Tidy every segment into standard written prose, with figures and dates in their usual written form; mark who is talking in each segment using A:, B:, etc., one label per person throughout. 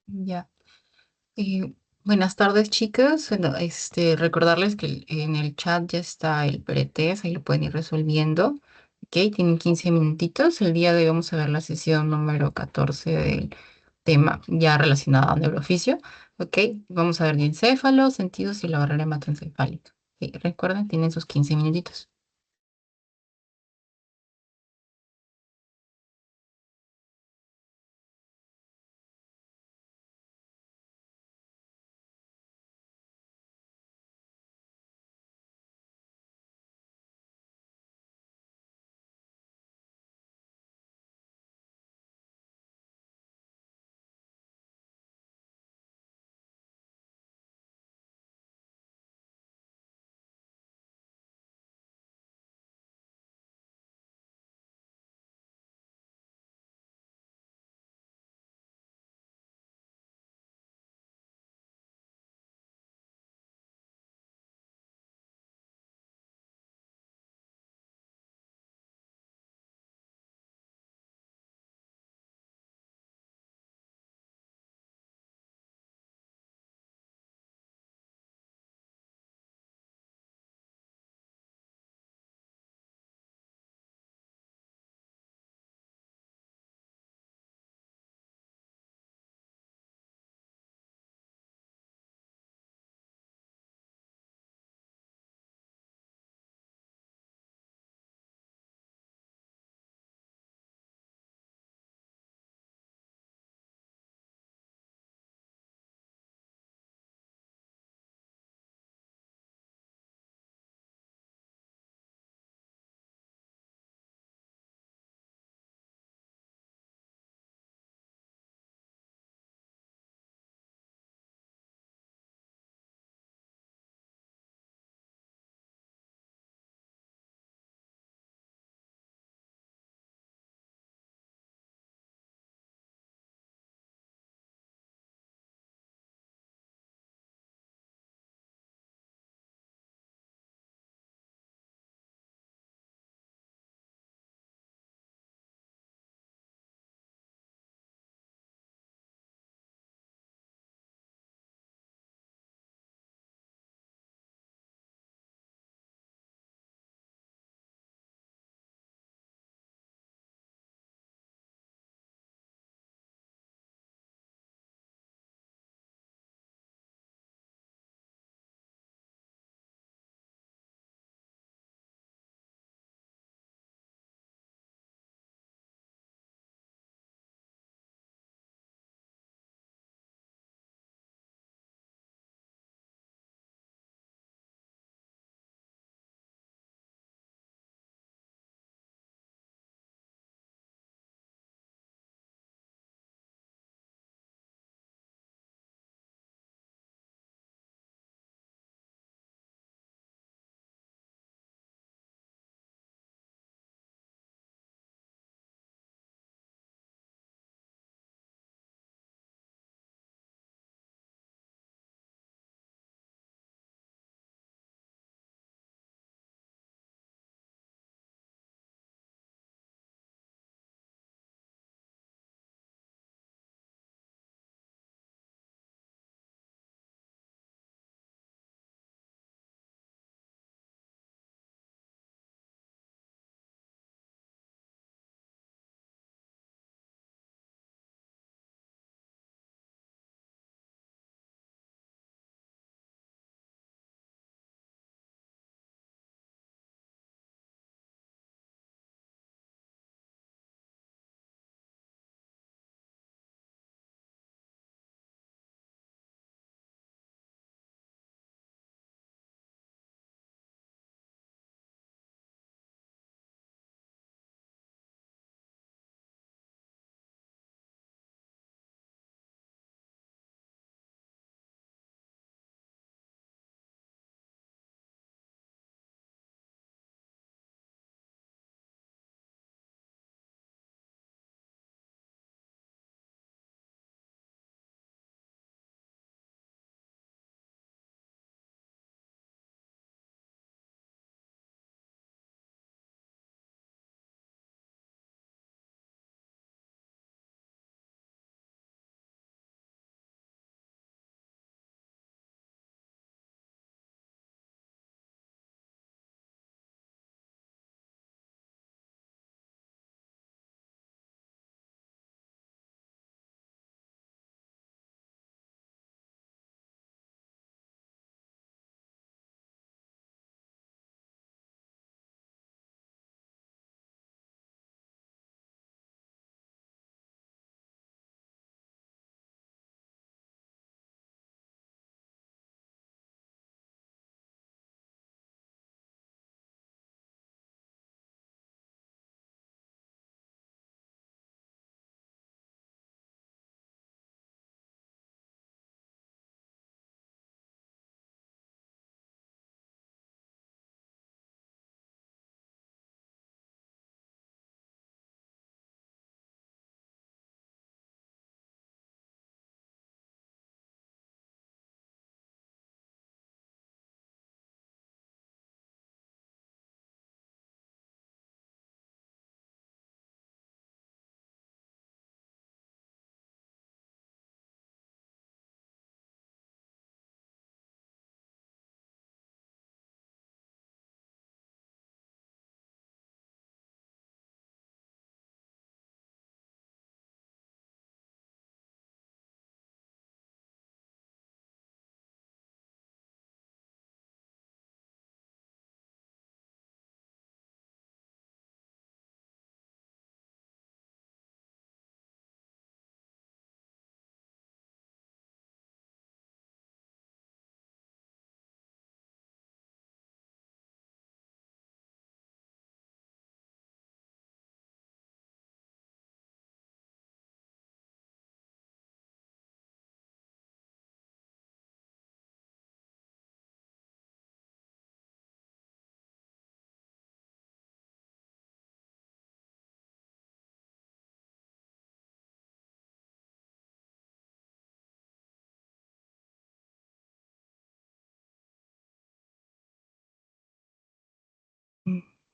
A: Ya. Buenas tardes, chicas. Bueno, recordarles que en el chat ya está el pretest, ahí lo pueden ir resolviendo. Ok, tienen 15 minutitos. El día de hoy vamos a ver la sesión número 14 del tema ya relacionado a neurooficio. Ok, vamos a ver diencéfalo, sentidos y la barrera hematoencefálica. Ok, recuerden, tienen sus 15 minutitos.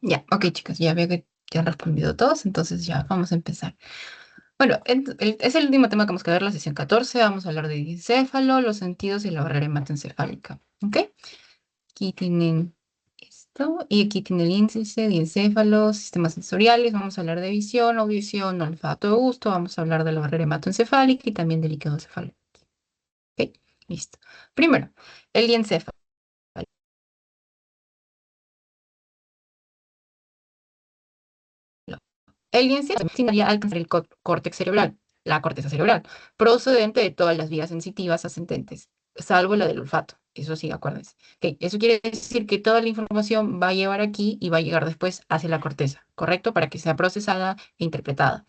A: Ya, ok, chicos, ya veo que ya han respondido todos, entonces ya vamos a empezar. Bueno, es el último tema que vamos a ver, la sesión 14. Vamos a hablar de encéfalo, los sentidos y la barrera hematoencefálica. ¿Ok? Aquí tienen esto, y aquí tiene el índice de encéfalo, sistemas sensoriales. Vamos a hablar de visión, audición, olfato, gusto. Vamos a hablar de la barrera hematoencefálica y también del líquido cefálico. ¿Ok? Listo. Primero, el diencéfalo. El diencéfalo destinaría a alcanzar el córtex cerebral, la corteza cerebral, procedente de todas las vías sensitivas ascendentes, salvo la del olfato. Eso sí, acuérdense. Ok, eso quiere decir que toda la información va a llevar aquí y va a llegar después hacia la corteza, ¿correcto? Para que sea procesada e interpretada.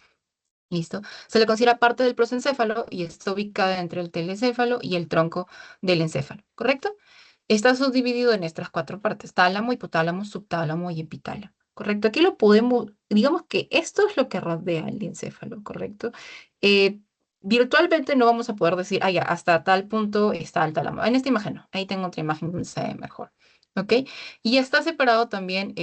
A: ¿Listo? Se le considera parte del prosencéfalo y está ubicada entre el telecéfalo y el tronco del encéfalo, ¿correcto? Está subdividido en estas cuatro partes: tálamo, hipotálamo, subtálamo y epitálamo. ¿Correcto? Aquí lo podemos, digamos que esto es lo que rodea el encéfalo, ¿correcto? Eh, Virtualmente no vamos a poder decir, ah, ya, hasta tal punto está el tálamo. En esta imagen no, ahí tengo otra imagen donde se ve mejor, ¿ok? Y está separado también,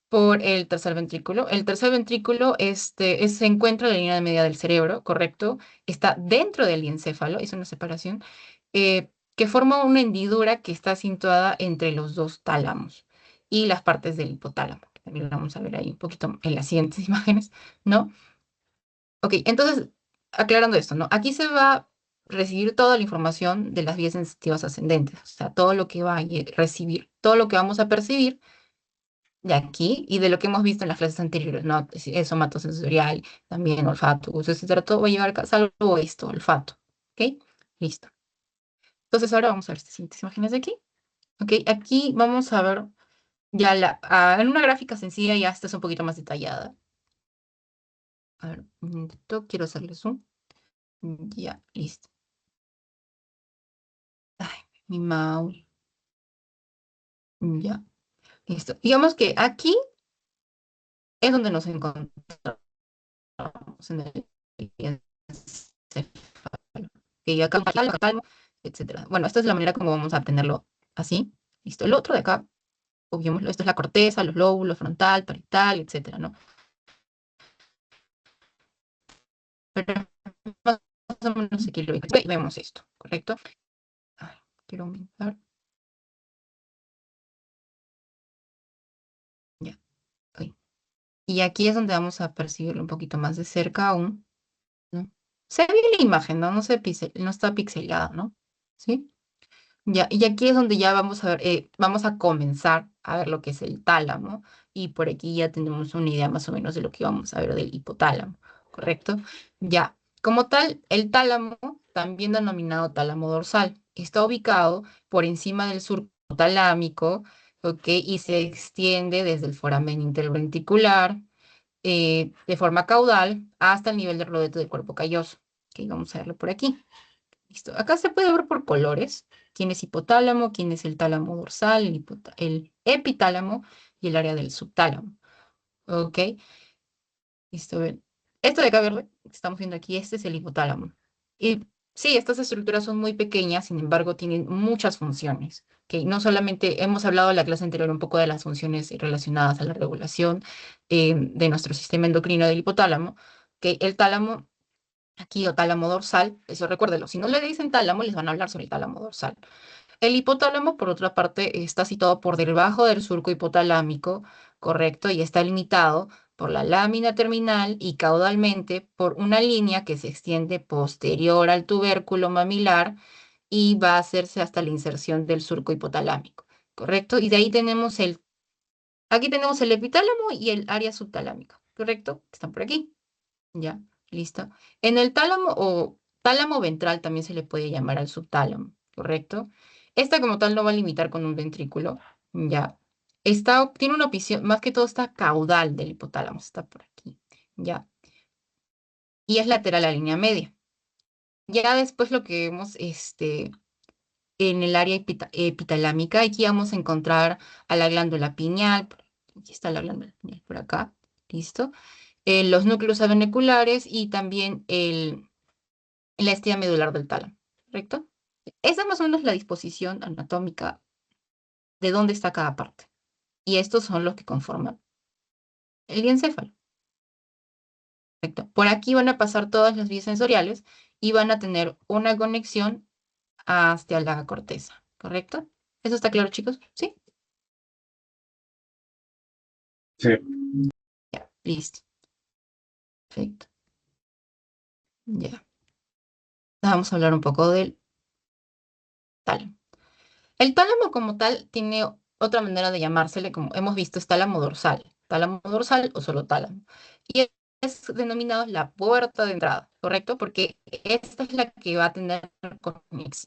A: por el tercer ventrículo. El tercer ventrículo se encuentra en la línea media del cerebro, ¿correcto? Está dentro del encéfalo, es una separación, que forma una hendidura que está situada entre los dos tálamos y las partes del hipotálamo, que también lo vamos a ver ahí un poquito en las siguientes imágenes, ¿no? Ok, entonces, aclarando esto, ¿no? Aquí se va a recibir toda la información de las vías sensitivas ascendentes, o sea, todo lo que va a recibir, todo lo que vamos a percibir de aquí y de lo que hemos visto en las clases anteriores, ¿no? Es somatosensorial, también olfato, gusto, etcétera. Todo va a llevar salvo esto, olfato. ¿Ok? Listo. Entonces ahora vamos a ver estas siguientes imágenes de aquí. ¿Ok? Aquí vamos a ver ya en una gráfica sencilla ya esta es un poquito más detallada. A ver, un momentito, quiero hacerle zoom. Ya, listo. Ay, mi mouse. Ya, listo. Digamos que aquí es donde nos encontramos en el que acá calmo, etcétera. Bueno, esta es la manera como vamos a aprenderlo así. Listo. El otro de acá, obviémoslo, esto es la corteza, los lóbulos, frontal, parietal, etcétera, ¿no? Pero más o menos aquí lo vemos esto, ¿correcto? Ay, quiero aumentar. Ya, ok. Y aquí es donde vamos a percibirlo un poquito más de cerca aún, ¿no? Se ve la imagen, ¿no? No está pixelada, ¿no? ¿Sí? Ya, y aquí es donde ya vamos a ver, vamos a comenzar a ver lo que es el tálamo, y por aquí ya tenemos una idea más o menos de lo que vamos a ver del hipotálamo, ¿correcto? Ya, como tal, el tálamo, también denominado tálamo dorsal, está ubicado por encima del surco talámico, ¿ok? Y se extiende desde el foramen interventricular, de forma caudal hasta el nivel del rodete del cuerpo calloso. Ok, vamos a verlo por aquí. Listo. Acá se puede ver por colores quién es hipotálamo, quién es el tálamo dorsal, el epitálamo y el área del subtálamo. ¿Ok? Listo. Ven. Esto de acá verde que estamos viendo aquí, este es el hipotálamo. Y sí, estas estructuras son muy pequeñas, sin embargo, tienen muchas funciones. ¿Ok? No solamente hemos hablado en la clase anterior un poco de las funciones relacionadas a la regulación, de nuestro sistema endocrino del hipotálamo, que el tálamo aquí, o tálamo dorsal, eso recuérdelo. Si no le dicen tálamo, les van a hablar sobre el tálamo dorsal. El hipotálamo, por otra parte, está situado por debajo del surco hipotalámico, correcto, y está limitado por la lámina terminal y caudalmente por una línea que se extiende posterior al tubérculo mamilar y va a hacerse hasta la inserción del surco hipotalámico, correcto. Y de ahí aquí tenemos el epitálamo y el área subtalámica, correcto, que están por aquí. Ya, listo. En el tálamo o tálamo ventral también se le puede llamar al subtálamo, ¿correcto? Esta como tal no va a limitar con un ventrículo, ya. Tiene una opción, más que todo está caudal del hipotálamo, está por aquí, ya. Y es lateral a la línea media. Ya después lo que vemos, en el área epitalámica, aquí vamos a encontrar a la glándula pineal, aquí está la glándula pineal por acá, ¿listo? Los núcleos aveneculares y también la estía medular del tálamo, ¿correcto? Esa es más o menos la disposición anatómica de dónde está cada parte. y estos son los que conforman el diencéfalo. Perfecto. Por aquí van a pasar todas las vías sensoriales y van a tener una conexión hacia la corteza, ¿correcto? ¿Eso está claro, chicos? ¿Sí?
B: Sí.
A: Ya, listo. Perfecto. Ya. Vamos a hablar un poco del tálamo. El tálamo como tal tiene otra manera de llamársele, como hemos visto, es tálamo dorsal o solo tálamo. Y es denominado la puerta de entrada, ¿correcto? Porque esta es la que va a tener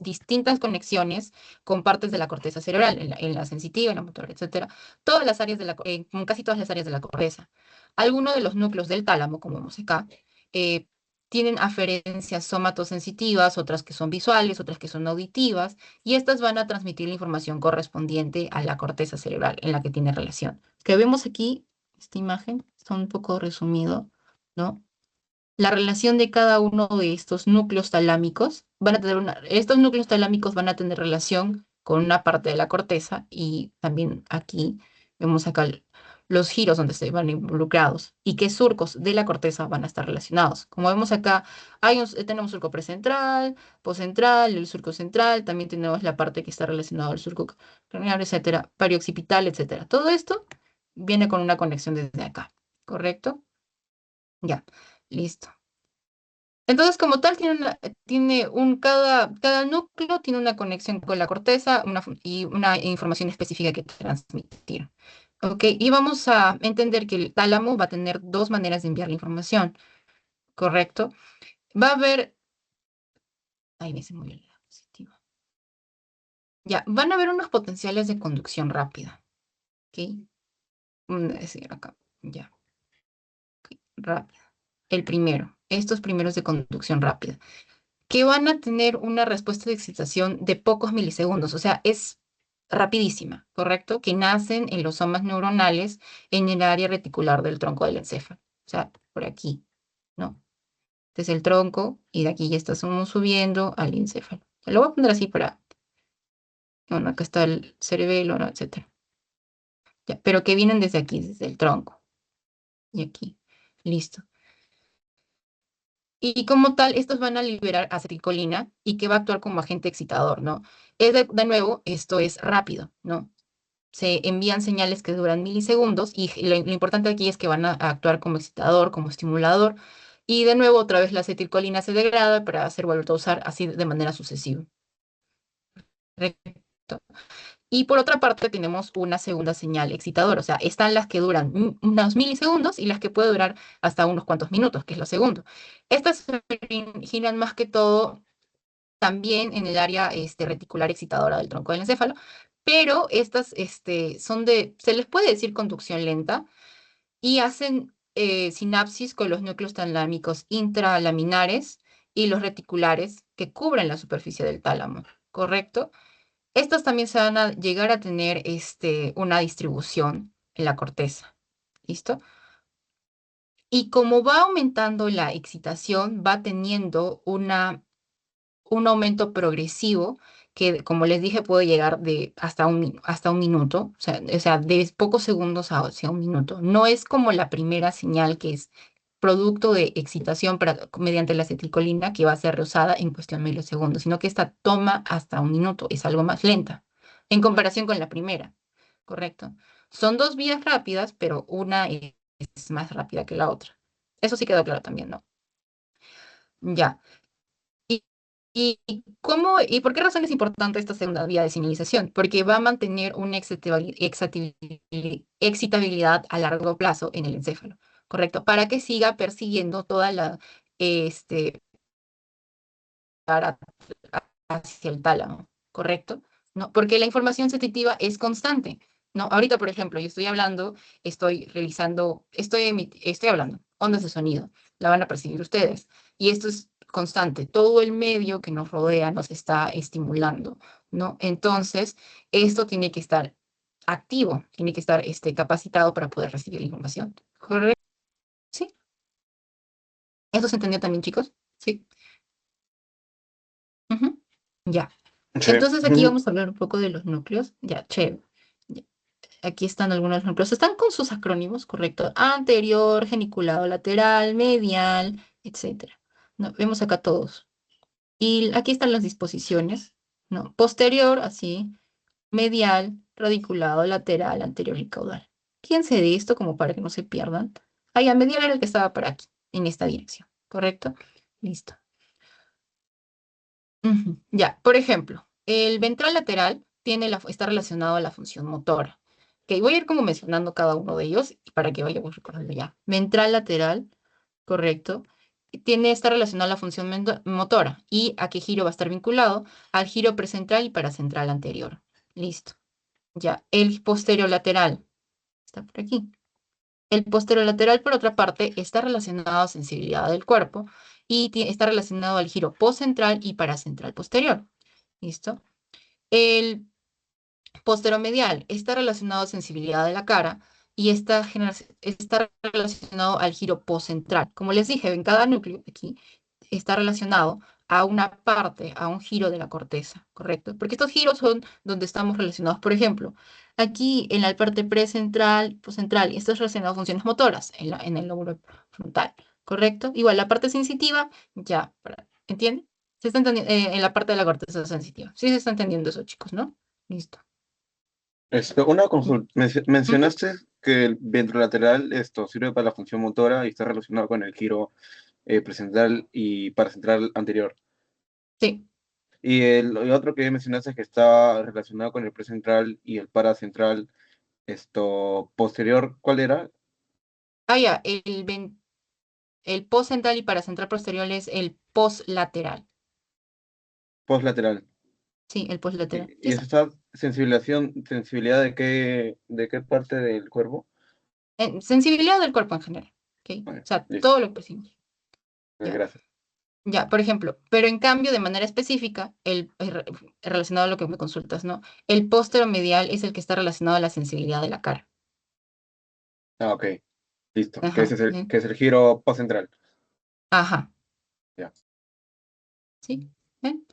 A: distintas conexiones con partes de la corteza cerebral, en la sensitiva, en la motora, etcétera. Todas las áreas de con casi todas las áreas de la corteza. Algunos de los núcleos del tálamo, como vemos acá, eh, tienen aferencias somatosensitivas, otras que son visuales, otras que son auditivas y estas van a transmitir la información correspondiente a la corteza cerebral en la que tiene relación. Que vemos aquí, esta imagen, está un poco resumido, ¿no? La relación de cada uno de estos núcleos talámicos estos núcleos talámicos van a tener relación con una parte de la corteza y también aquí vemos acá los giros donde se van involucrados y qué surcos de la corteza van a estar relacionados. Como vemos acá, tenemos surco precentral, poscentral, el surco central, también tenemos la parte que está relacionada al surco craneal, etcétera, perioccipital, etcétera. Todo esto viene con una conexión desde acá, ¿correcto? Ya, listo. Entonces, como tal, cada núcleo tiene una conexión con la corteza y una información específica que transmitir. ¿Ok? Y vamos a entender que el tálamo va a tener dos maneras de enviar la información, ¿correcto? Va a haber... Ay, me se movió la diapositiva. Ya, van a haber unos potenciales de conducción rápida, ¿ok? Es decir, acá, ya, ok, rápida. El primero, estos primeros de conducción rápida, que van a tener una respuesta de excitación de pocos milisegundos, o sea, es rapidísima, ¿correcto? Que nacen en los somas neuronales en el área reticular del tronco del encéfalo, o sea, por aquí, ¿no? Este es el tronco y de aquí ya estamos subiendo al encéfalo. Lo voy a poner así bueno, acá está el cerebelo, ¿no? Etcétera. Ya, pero que vienen desde aquí, desde el tronco y aquí. Listo. Y como tal, estos van a liberar acetilcolina y que va a actuar como agente excitador, ¿no? De nuevo, esto es rápido, ¿no? Se envían señales que duran milisegundos y lo importante aquí es que van a actuar como excitador, como estimulador. Y de nuevo, otra vez la acetilcolina se degrada para ser vuelto a usar así de manera sucesiva. Correcto. Y por otra parte tenemos una segunda señal excitadora, o sea, están las que duran unos milisegundos y las que pueden durar hasta unos cuantos minutos, que es lo segundo. Estas se originan más que todo también en el área reticular excitadora del tronco del encéfalo, pero estas se les puede decir conducción lenta y hacen sinapsis con los núcleos talámicos intralaminares y los reticulares que cubren la superficie del tálamo, ¿correcto? Estas también se van a llegar a tener una distribución en la corteza. ¿Listo? Y como va aumentando la excitación, va teniendo un aumento progresivo que, como les dije, puede llegar de hasta un minuto, o sea, de pocos segundos hacia un minuto. No es como la primera señal que es producto de excitación mediante la acetilcolina que va a ser reusada en cuestión de milisegundos, sino que esta toma hasta un minuto, es algo más lenta en comparación con la primera, ¿correcto? Son dos vías rápidas, pero una es más rápida que la otra. Eso sí quedó claro también, ¿no? Ya. ¿Y, y por qué razón es importante esta segunda vía de señalización? Porque va a mantener una excitabilidad a largo plazo en el encéfalo, ¿correcto? Para que siga persiguiendo toda este, para- hacia el tálamo, ¿correcto? ¿No? Porque la información sensitiva es constante, ¿no? Ahorita, por ejemplo, yo estoy hablando, estoy realizando, estoy hablando, ondas de sonido, la van a percibir ustedes. Y esto es constante, todo el medio que nos rodea nos está estimulando, ¿no? Entonces, esto tiene que estar activo, tiene que estar capacitado para poder recibir la información. ¿Correcto? ¿Sí? ¿Eso se entendió también, chicos? Sí. Ya.
B: Sí.
A: Entonces aquí vamos a hablar un poco de los núcleos. Ya, chévere. Ya. aquí están algunos ejemplos. Están con sus acrónimos, correcto. Anterior, geniculado lateral, medial, etcétera. ¿No? Vemos acá todos. Y aquí están las disposiciones, ¿no? Posterior, así, medial, radiculado, lateral, anterior y caudal. Fíjense de esto como para que no se pierdan. Ah, ya, medial era el que estaba para aquí, en esta dirección, ¿correcto? Listo. Ujú. Ya, por ejemplo, el ventral lateral está relacionado a la función motora. Ok, voy a ir como mencionando cada uno de ellos para que vayamos recordando ya. Ventral lateral, correcto, está relacionado a la función motora y a qué giro va a estar vinculado, al giro precentral y paracentral anterior. Listo. Ya, el posterior lateral está por aquí. El posterolateral, por otra parte, está relacionado a sensibilidad del cuerpo y está relacionado al giro postcentral y paracentral posterior. ¿Listo? El posteromedial está relacionado a sensibilidad de la cara y está relacionado al giro postcentral. Como les dije, en cada núcleo aquí está relacionado a una parte, a un giro de la corteza, ¿correcto? Porque estos giros son donde estamos relacionados. Por ejemplo, aquí en la parte precentral, postcentral, y esto es relacionado a funciones motoras en el lóbulo frontal, ¿correcto? Igual la parte sensitiva, ya, ¿entienden? Se está entendiendo en la parte de la corteza sensitiva. Sí se está entendiendo eso, chicos, ¿no? Listo.
B: Una consulta.
A: Ujú.
B: Mencionaste que el ventrolateral esto sirve para la función motora y está relacionado con el giro precentral y paracentral anterior.
A: Sí.
B: Y el otro que mencionaste es que está relacionado con el precentral y el paracentral esto posterior. ¿Cuál era?
A: Ah, ya, el postcentral y paracentral posterior es el postlateral.
B: Postlateral.
A: Sí, el postlateral.
B: Y esa sensibilidad de qué parte del cuerpo?
A: Sensibilidad del cuerpo en general, ¿ok? O
B: Bueno,
A: sea,
B: listo.
A: todo lo que percibimos, ya.
B: Gracias.
A: Ya, por ejemplo, pero en cambio, de manera específica, relacionado a lo que me consultas, ¿no? El póstero-medial es el que está relacionado a la sensibilidad de la cara.
B: Ah, ok. Listo.
A: Ajá, bien.
B: Que es el giro postcentral.
A: Ajá,
B: Ya.
A: sí, bien.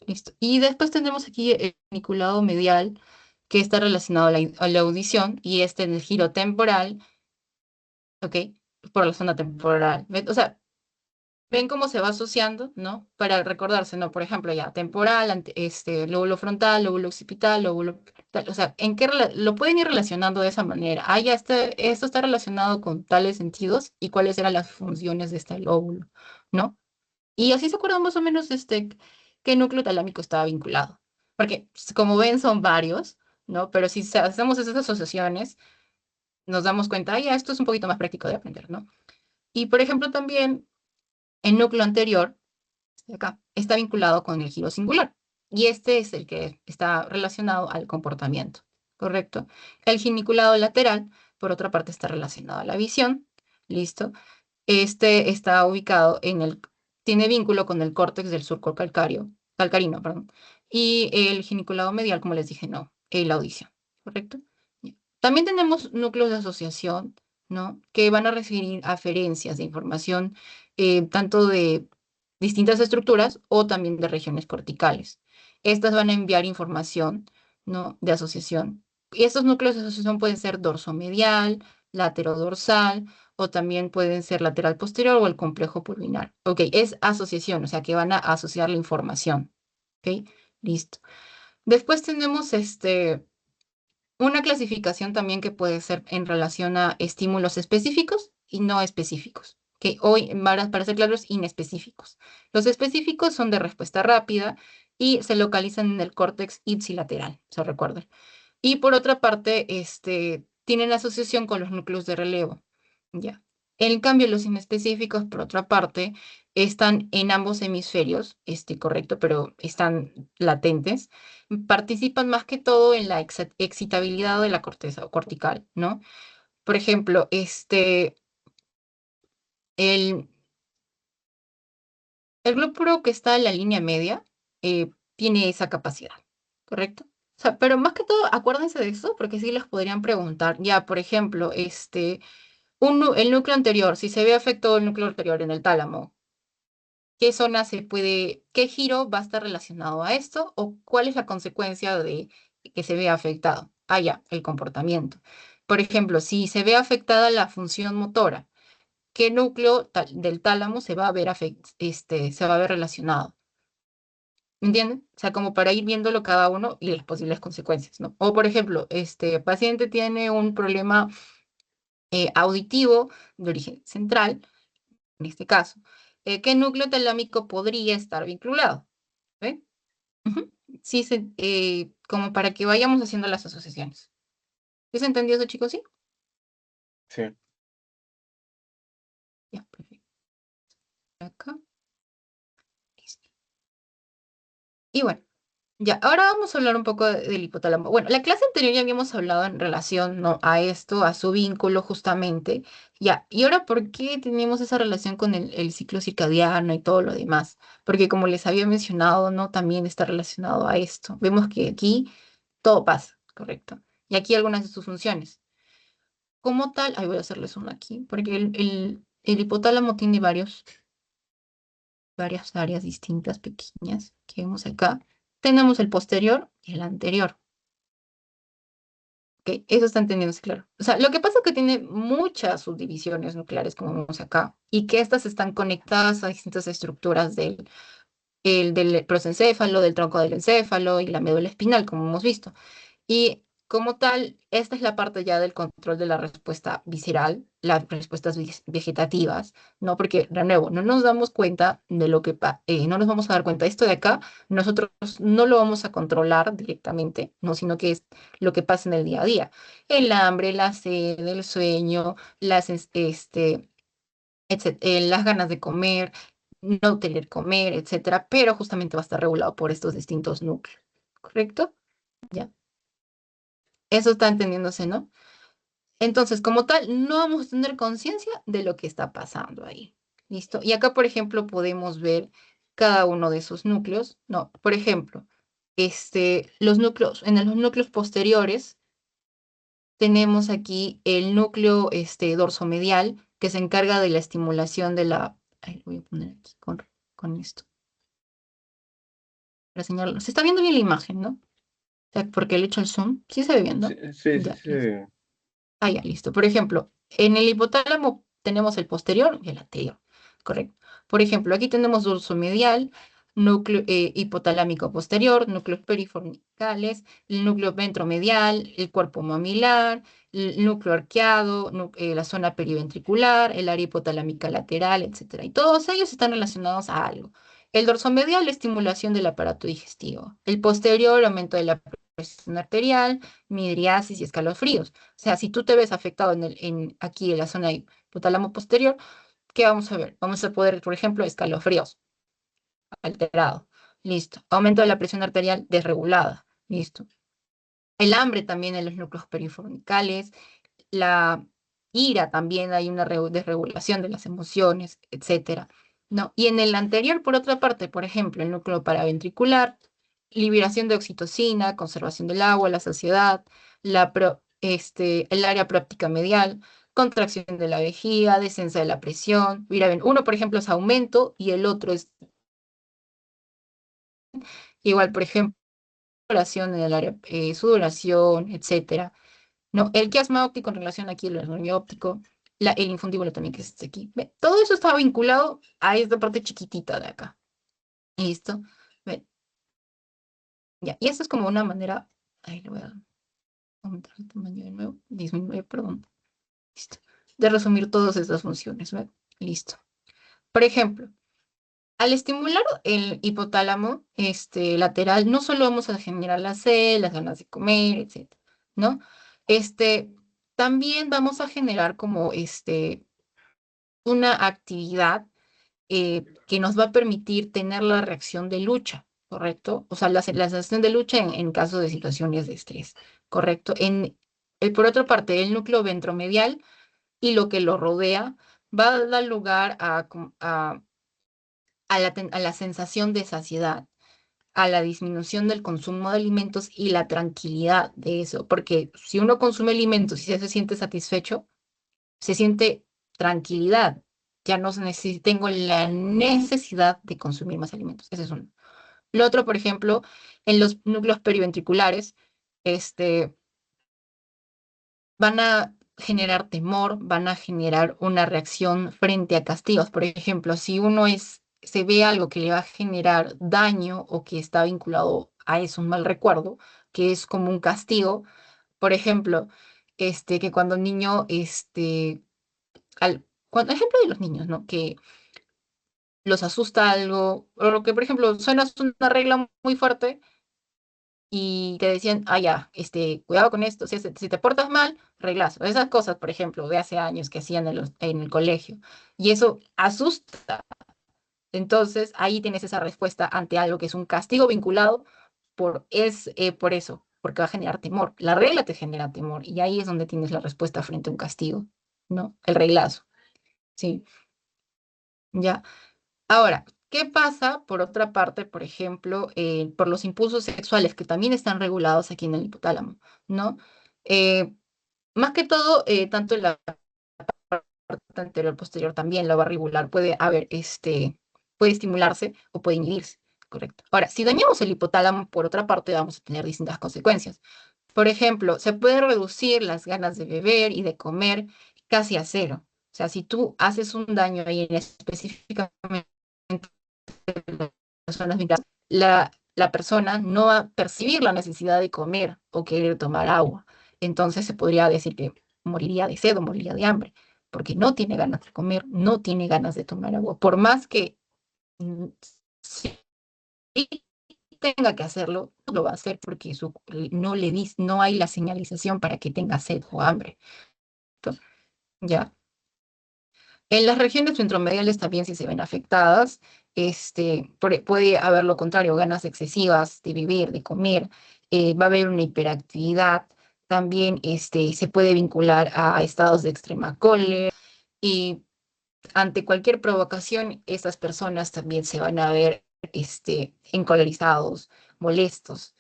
A: Listo. Y después tendremos aquí el geniculado medial, que está relacionado a la audición, y este en el giro temporal, ¿ok? Por la zona temporal. O sea, ven cómo se va asociando, ¿no? Para recordarse, ¿no? Por ejemplo, ya, temporal, lóbulo frontal, lóbulo occipital, lóbulo tal. O sea, lo pueden ir relacionando de esa manera? Ah, ya esto está relacionado con tales sentidos y cuáles eran las funciones de este lóbulo, ¿no? Y así se acuerdan más o menos qué núcleo talámico estaba vinculado. Porque, como ven, son varios, ¿no? Pero si hacemos esas asociaciones, nos damos cuenta, ah, ya, esto es un poquito más práctico de aprender, ¿no? Y, por ejemplo, también el núcleo anterior de acá, está vinculado con el giro singular. Y este es el que está relacionado al comportamiento, ¿correcto? El geniculado lateral, por otra parte, está relacionado a la visión. ¿Listo? Este está ubicado tiene vínculo con el córtex del surco calcarino, perdón. Y el geniculado medial, como les dije, no, la audición, ¿correcto? Ya. También tenemos núcleos de asociación, ¿no? Que van a recibir aferencias de información, tanto de distintas estructuras o también de regiones corticales. Estas van a enviar información, ¿no? De asociación. Y estos núcleos de asociación pueden ser dorsomedial, laterodorsal, o también pueden ser lateral posterior o el complejo pulvinar. Ok, es asociación, o sea que van a asociar la información. Ok, listo. Después tenemos una clasificación también que puede ser en relación a estímulos específicos y no específicos. Que hoy, para ser claros, inespecíficos. Los específicos son de respuesta rápida y se localizan en el córtex ipsilateral, se recuerda. Y por otra parte, tienen asociación con los núcleos de relevo. Ya. En cambio, los inespecíficos, por otra parte, están en ambos hemisferios, correcto, pero están latentes. Participan más que todo en la excitabilidad de la corteza o cortical, ¿no? Por ejemplo, el, el glúpulo que está en la línea media tiene esa capacidad, ¿correcto? O sea, pero más que todo, acuérdense de eso, porque sí les podrían preguntar, ya, por ejemplo, el núcleo anterior, si se ve afectado el núcleo anterior en el tálamo, qué giro va a estar relacionado a esto o cuál es la consecuencia de que se vea afectado? Ah, ya, el comportamiento. Por ejemplo, si se ve afectada la función motora, ¿qué núcleo del tálamo se va a ver, se va a ver relacionado? ¿Me entienden? O sea, como para ir viéndolo cada uno y las posibles consecuencias, ¿no? O, por ejemplo, este paciente tiene un problema auditivo de origen central, en este caso. ¿Qué núcleo talámico podría estar vinculado? ¿Ve? Ujú. Sí, como para que vayamos haciendo las asociaciones. ¿Sí se entendió eso, chicos? Sí.
B: Sí.
A: Ya, perfecto. Acá, listo. Y bueno. Ya, ahora vamos a hablar un poco del hipotálamo. Bueno, la clase anterior ya habíamos hablado en relación, ¿no?, a esto, a su vínculo justamente. Ya, y ahora, ¿por qué tenemos esa relación con el ciclo circadiano y todo lo demás? Porque como les había mencionado, ¿no?, también está relacionado a esto. Vemos que aquí todo pasa, ¿correcto? Y aquí algunas de sus funciones. Como tal, ahí voy a hacerles uno aquí, porque el hipotálamo tiene varias áreas distintas, pequeñas, que vemos acá. Tenemos el posterior y el anterior. Ok, eso está entendiéndose claro. O sea, lo que pasa es que tiene muchas subdivisiones nucleares, como vemos acá, y que estas están conectadas a distintas estructuras del prosencéfalo, del tronco del encéfalo y la médula espinal, como hemos visto. Y como tal, esta es la parte ya del control de la respuesta visceral, las respuestas vegetativas, ¿no? Porque, de nuevo, no nos damos cuenta de no nos vamos a dar cuenta. Esto de acá, nosotros no lo vamos a controlar directamente, ¿no? Sino que es lo que pasa en el día a día. El hambre, la sed, el sueño, las ganas de comer, no querer comer, etcétera, pero justamente va a estar regulado por estos distintos núcleos, ¿correcto? Ya. Eso está entendiéndose, ¿no? Entonces, como tal, no vamos a tener conciencia de lo que está pasando ahí. ¿Listo? Y acá, por ejemplo, podemos ver cada uno de esos núcleos. No, por ejemplo, en los núcleos posteriores tenemos aquí el núcleo dorsomedial que se encarga de la estimulación de la... Ay, lo voy a poner aquí con esto para señalarlo. Se está viendo bien la imagen, ¿no? O sea, porque le he hecho el zoom. ¿Sí se ve bien,
B: Sí,
A: no?
B: sí, sí,
A: Ya,
B: sí.
A: listo. Ah, ya, listo. Por ejemplo, en el hipotálamo tenemos el posterior y el anterior, correcto. Por ejemplo, aquí tenemos dorso medial, núcleo hipotalámico posterior, núcleos periformicales, el núcleo ventromedial, el cuerpo mamilar, el núcleo arqueado, la zona periventricular, el área hipotalámica lateral, etcétera. Y todos ellos están relacionados a algo. El dorso medial, la estimulación del aparato digestivo. El posterior, aumento de la presión arterial, midriasis y escalofríos. O sea, si tú te ves afectado aquí en la zona hipotálamo posterior, ¿qué vamos a ver? Vamos a poder, por ejemplo, escalofríos alterado. Listo. Aumento de la presión arterial desregulada. Listo. El hambre también en los núcleos periformicales. La ira también hay una desregulación de las emociones, etcétera. ¿No? Y en el anterior, por otra parte, por ejemplo, el núcleo paraventricular, liberación de oxitocina, conservación del agua, la saciedad, el área próptica medial, contracción de la vejiga, descenso de la presión. Mira, ven, uno, por ejemplo, es aumento y el otro es igual, por ejemplo, sudoración en el área, sudoración, etcétera. No, el quiasma óptico en relación aquí al nervio óptico, el infundíbulo también que es aquí. Ve, todo eso está vinculado a esta parte chiquitita de acá. ¿Listo? Ve, ya. Y esto es como una manera, ahí le voy a aumentar el tamaño de nuevo, disminuir, perdón. Listo. De resumir todas estas funciones, ¿ve? Listo. Por ejemplo, al estimular el hipotálamo lateral, no solo vamos a generar la sed, las ganas de comer, etcétera, ¿no? Este, también vamos a generar como una actividad que nos va a permitir tener la reacción de lucha, ¿correcto? O sea, la sensación de lucha en caso de situaciones de estrés, ¿correcto? Por otra parte, el núcleo ventromedial y lo que lo rodea va a dar lugar a la sensación de saciedad, a la disminución del consumo de alimentos y la tranquilidad de eso, porque si uno consume alimentos y se siente satisfecho, se siente tranquilidad. Ya no tengo la necesidad de consumir más alimentos. Ese es uno. Lo otro, por ejemplo, en los núcleos periventriculares, van a generar temor, van a generar una reacción frente a castigos. Por ejemplo, si uno se ve algo que le va a generar daño o que está vinculado a eso, un mal recuerdo, que es como un castigo, por ejemplo, que cuando un niño, ejemplo de los niños, ¿no? Que los asusta algo, o lo que, por ejemplo, suenas una regla muy fuerte y te decían, ah, ya, cuidado con esto, si te portas mal, reglazo. Esas cosas, por ejemplo, de hace años que hacían en el colegio. Y eso asusta. Entonces, ahí tienes esa respuesta ante algo que es un castigo vinculado por eso, porque va a generar temor. La regla te genera temor y ahí es donde tienes la respuesta frente a un castigo, ¿no? El reglazo, sí, ya. Ahora, ¿qué pasa por otra parte, por ejemplo, por los impulsos sexuales que también están regulados aquí en el hipotálamo, ¿no? Eh, Más que todo, tanto la parte anterior, posterior también lo va a regular. Puede estimularse o puede inhibirse, correcto. Ahora, si dañamos el hipotálamo, por otra parte, vamos a tener distintas consecuencias. Por ejemplo, se puede reducir las ganas de beber y de comer casi a cero. O sea, si tú haces un daño ahí en específicamente personas vinculadas, la persona no va a percibir la necesidad de comer o querer tomar agua. Entonces se podría decir que moriría de sed o moriría de hambre, porque no tiene ganas de comer, no tiene ganas de tomar agua. Por más que mm, sí tenga que hacerlo, no lo va a hacer porque no hay la señalización para que tenga sed o hambre. ¿Ya? En las regiones centromediales también sí se ven afectadas. Puede haber lo contrario, ganas excesivas de vivir, de comer. Va a haber una hiperactividad. También se puede vincular a estados de extrema cólera. Y ante cualquier provocación, estas personas también se van a ver encolerizados, molestos,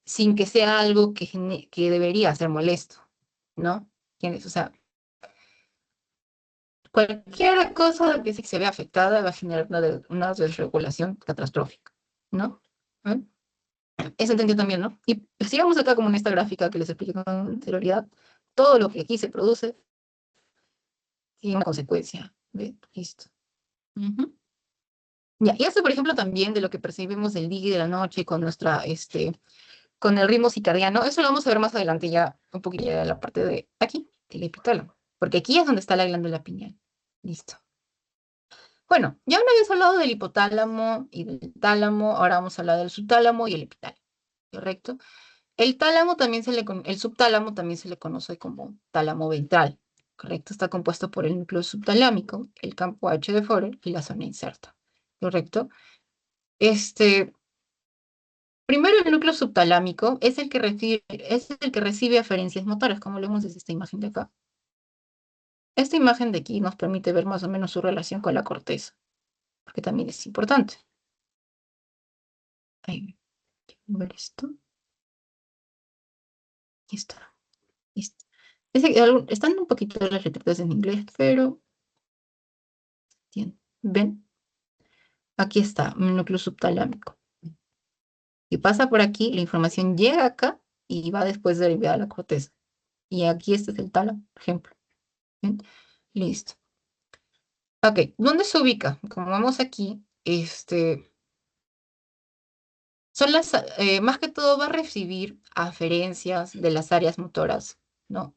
A: sin que sea algo que debería ser molesto, ¿no? ¿Entiendes? O sea, cualquier cosa que se vea afectada va a generar una desregulación catastrófica, ¿no? ¿Eh? Eso entendió también, ¿no? Y sigamos acá como en esta gráfica que les expliqué con anterioridad. Todo lo que aquí se produce tiene una consecuencia. ¿Ve? Listo. Ujú. Ya, y esto, por ejemplo, también de lo que percibimos del día y de la noche con con el ritmo circadiano, eso lo vamos a ver más adelante ya, un poquito ya de la parte de aquí, del epitálamo, porque aquí es donde está la glándula pineal. Listo. Bueno, ya una vez hablado del hipotálamo y del tálamo, ahora vamos a hablar del subtálamo y el epitálamo, ¿correcto? El subtálamo también se le conoce como tálamo ventral, ¿correcto? Está compuesto por el núcleo subtalámico, el campo H de Forer y la zona inserta, ¿correcto? Este, Primero el núcleo subtalámico es el que recibe aferencias motoras, como lo vemos desde esta imagen de acá. Esta imagen de aquí nos permite ver más o menos su relación con la corteza, porque también es importante. Ahí, ver esto. Aquí está. Listo. Están un poquito las letras en inglés, pero ¿ven? Aquí está, un núcleo subtalámico. Y pasa por aquí, la información llega acá y va después derivada a la corteza. Y aquí este es el tálamo, por ejemplo. ¿Ven? Listo. Ok, ¿dónde se ubica? Como vemos aquí, más que todo va a recibir aferencias de las áreas motoras, ¿no?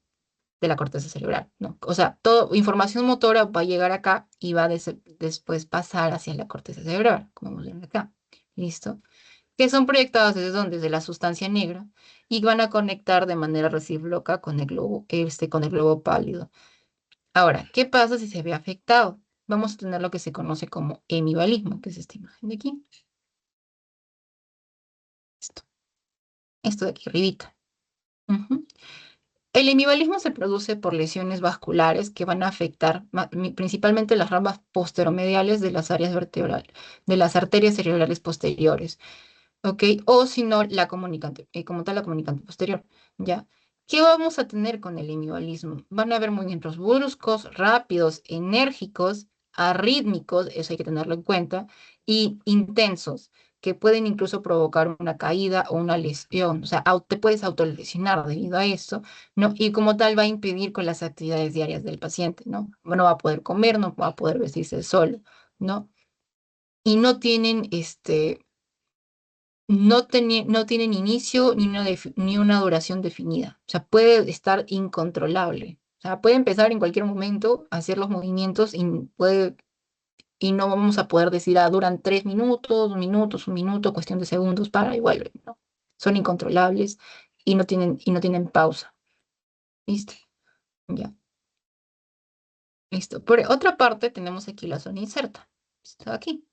A: De la corteza cerebral, ¿no? O sea, toda información motora va a llegar acá y va a después pasar hacia la corteza cerebral, como vemos en acá. ¿Listo? Que son proyectadas desde dónde, desde la sustancia negra y van a conectar de manera recíproca con el globo pálido. Ahora, ¿qué pasa si se ve afectado? Vamos a tener lo que se conoce como hemibalismo, que es esta imagen de aquí. Esto, esto de aquí arribita. Ujú. El hemibalismo se produce por lesiones vasculares que van a afectar principalmente las ramas posteromediales de las áreas vertebrales, de las arterias cerebrales posteriores, ¿ok? O si no, como tal, la comunicante posterior, ¿ya? ¿Qué vamos a tener con el hemibalismo? Van a haber movimientos bruscos, rápidos, enérgicos, arrítmicos, eso hay que tenerlo en cuenta, y intensos. que pueden incluso provocar una caída o una lesión. O sea, te puedes autolesionar debido a eso, ¿no? Y como tal va a impedir con las actividades diarias del paciente, ¿no? No va a poder comer, no va a poder vestirse solo, ¿no? Y no tienen, no tienen inicio ni una duración definida. O sea, puede estar incontrolable. O sea, puede empezar en cualquier momento a hacer los movimientos y no vamos a poder decir, duran 3 minutos, 2 minutos, 1 minuto, cuestión de segundos, para y vuelve, ¿no? Son incontrolables y no tienen pausa. ¿Listo? Ya, listo. Por otra parte, tenemos aquí la zona inserta. Está aquí.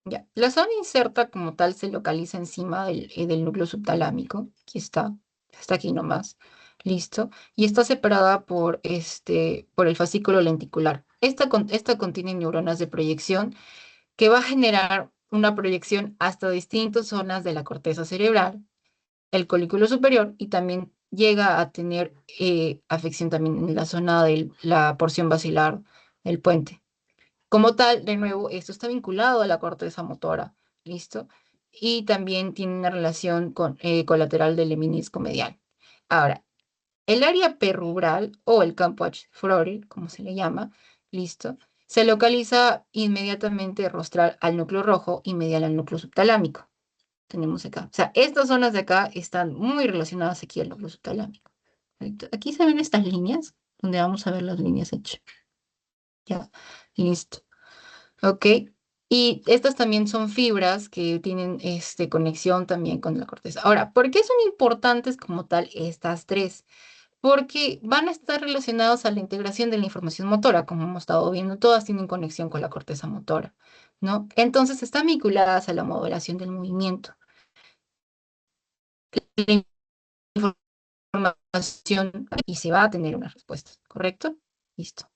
A: Ya. La zona inserta como tal se localiza encima del núcleo subtalámico. Aquí está. Está aquí nomás. Listo. Y está separada por el fascículo lenticular. Esta contiene neuronas de proyección que va a generar una proyección hasta distintas zonas de la corteza cerebral, el colículo superior, y también llega a tener afección también en la zona de la porción basilar del puente. Como tal, de nuevo, esto está vinculado a la corteza motora, ¿listo? Y también tiene una relación colateral del lemnisco medial. Ahora, el área perrubral o el campo frontal, como se le llama, ¿listo? Se localiza inmediatamente rostral al núcleo rojo y medial al núcleo subtalámico. Tenemos acá. O sea, estas zonas de acá están muy relacionadas aquí al núcleo subtalámico. ¿Correcto? Aquí se ven estas líneas, donde vamos a ver las líneas hechas. Ya, listo. Ok. Y estas también son fibras que tienen conexión también con la corteza. Ahora, ¿por qué son importantes como tal estas tres? Porque van a estar relacionados a la integración de la información motora, como hemos estado viendo, todas tienen conexión con la corteza motora, ¿no? Entonces están vinculadas a la modulación del movimiento. La información y se va a tener una respuesta, ¿correcto? Listo.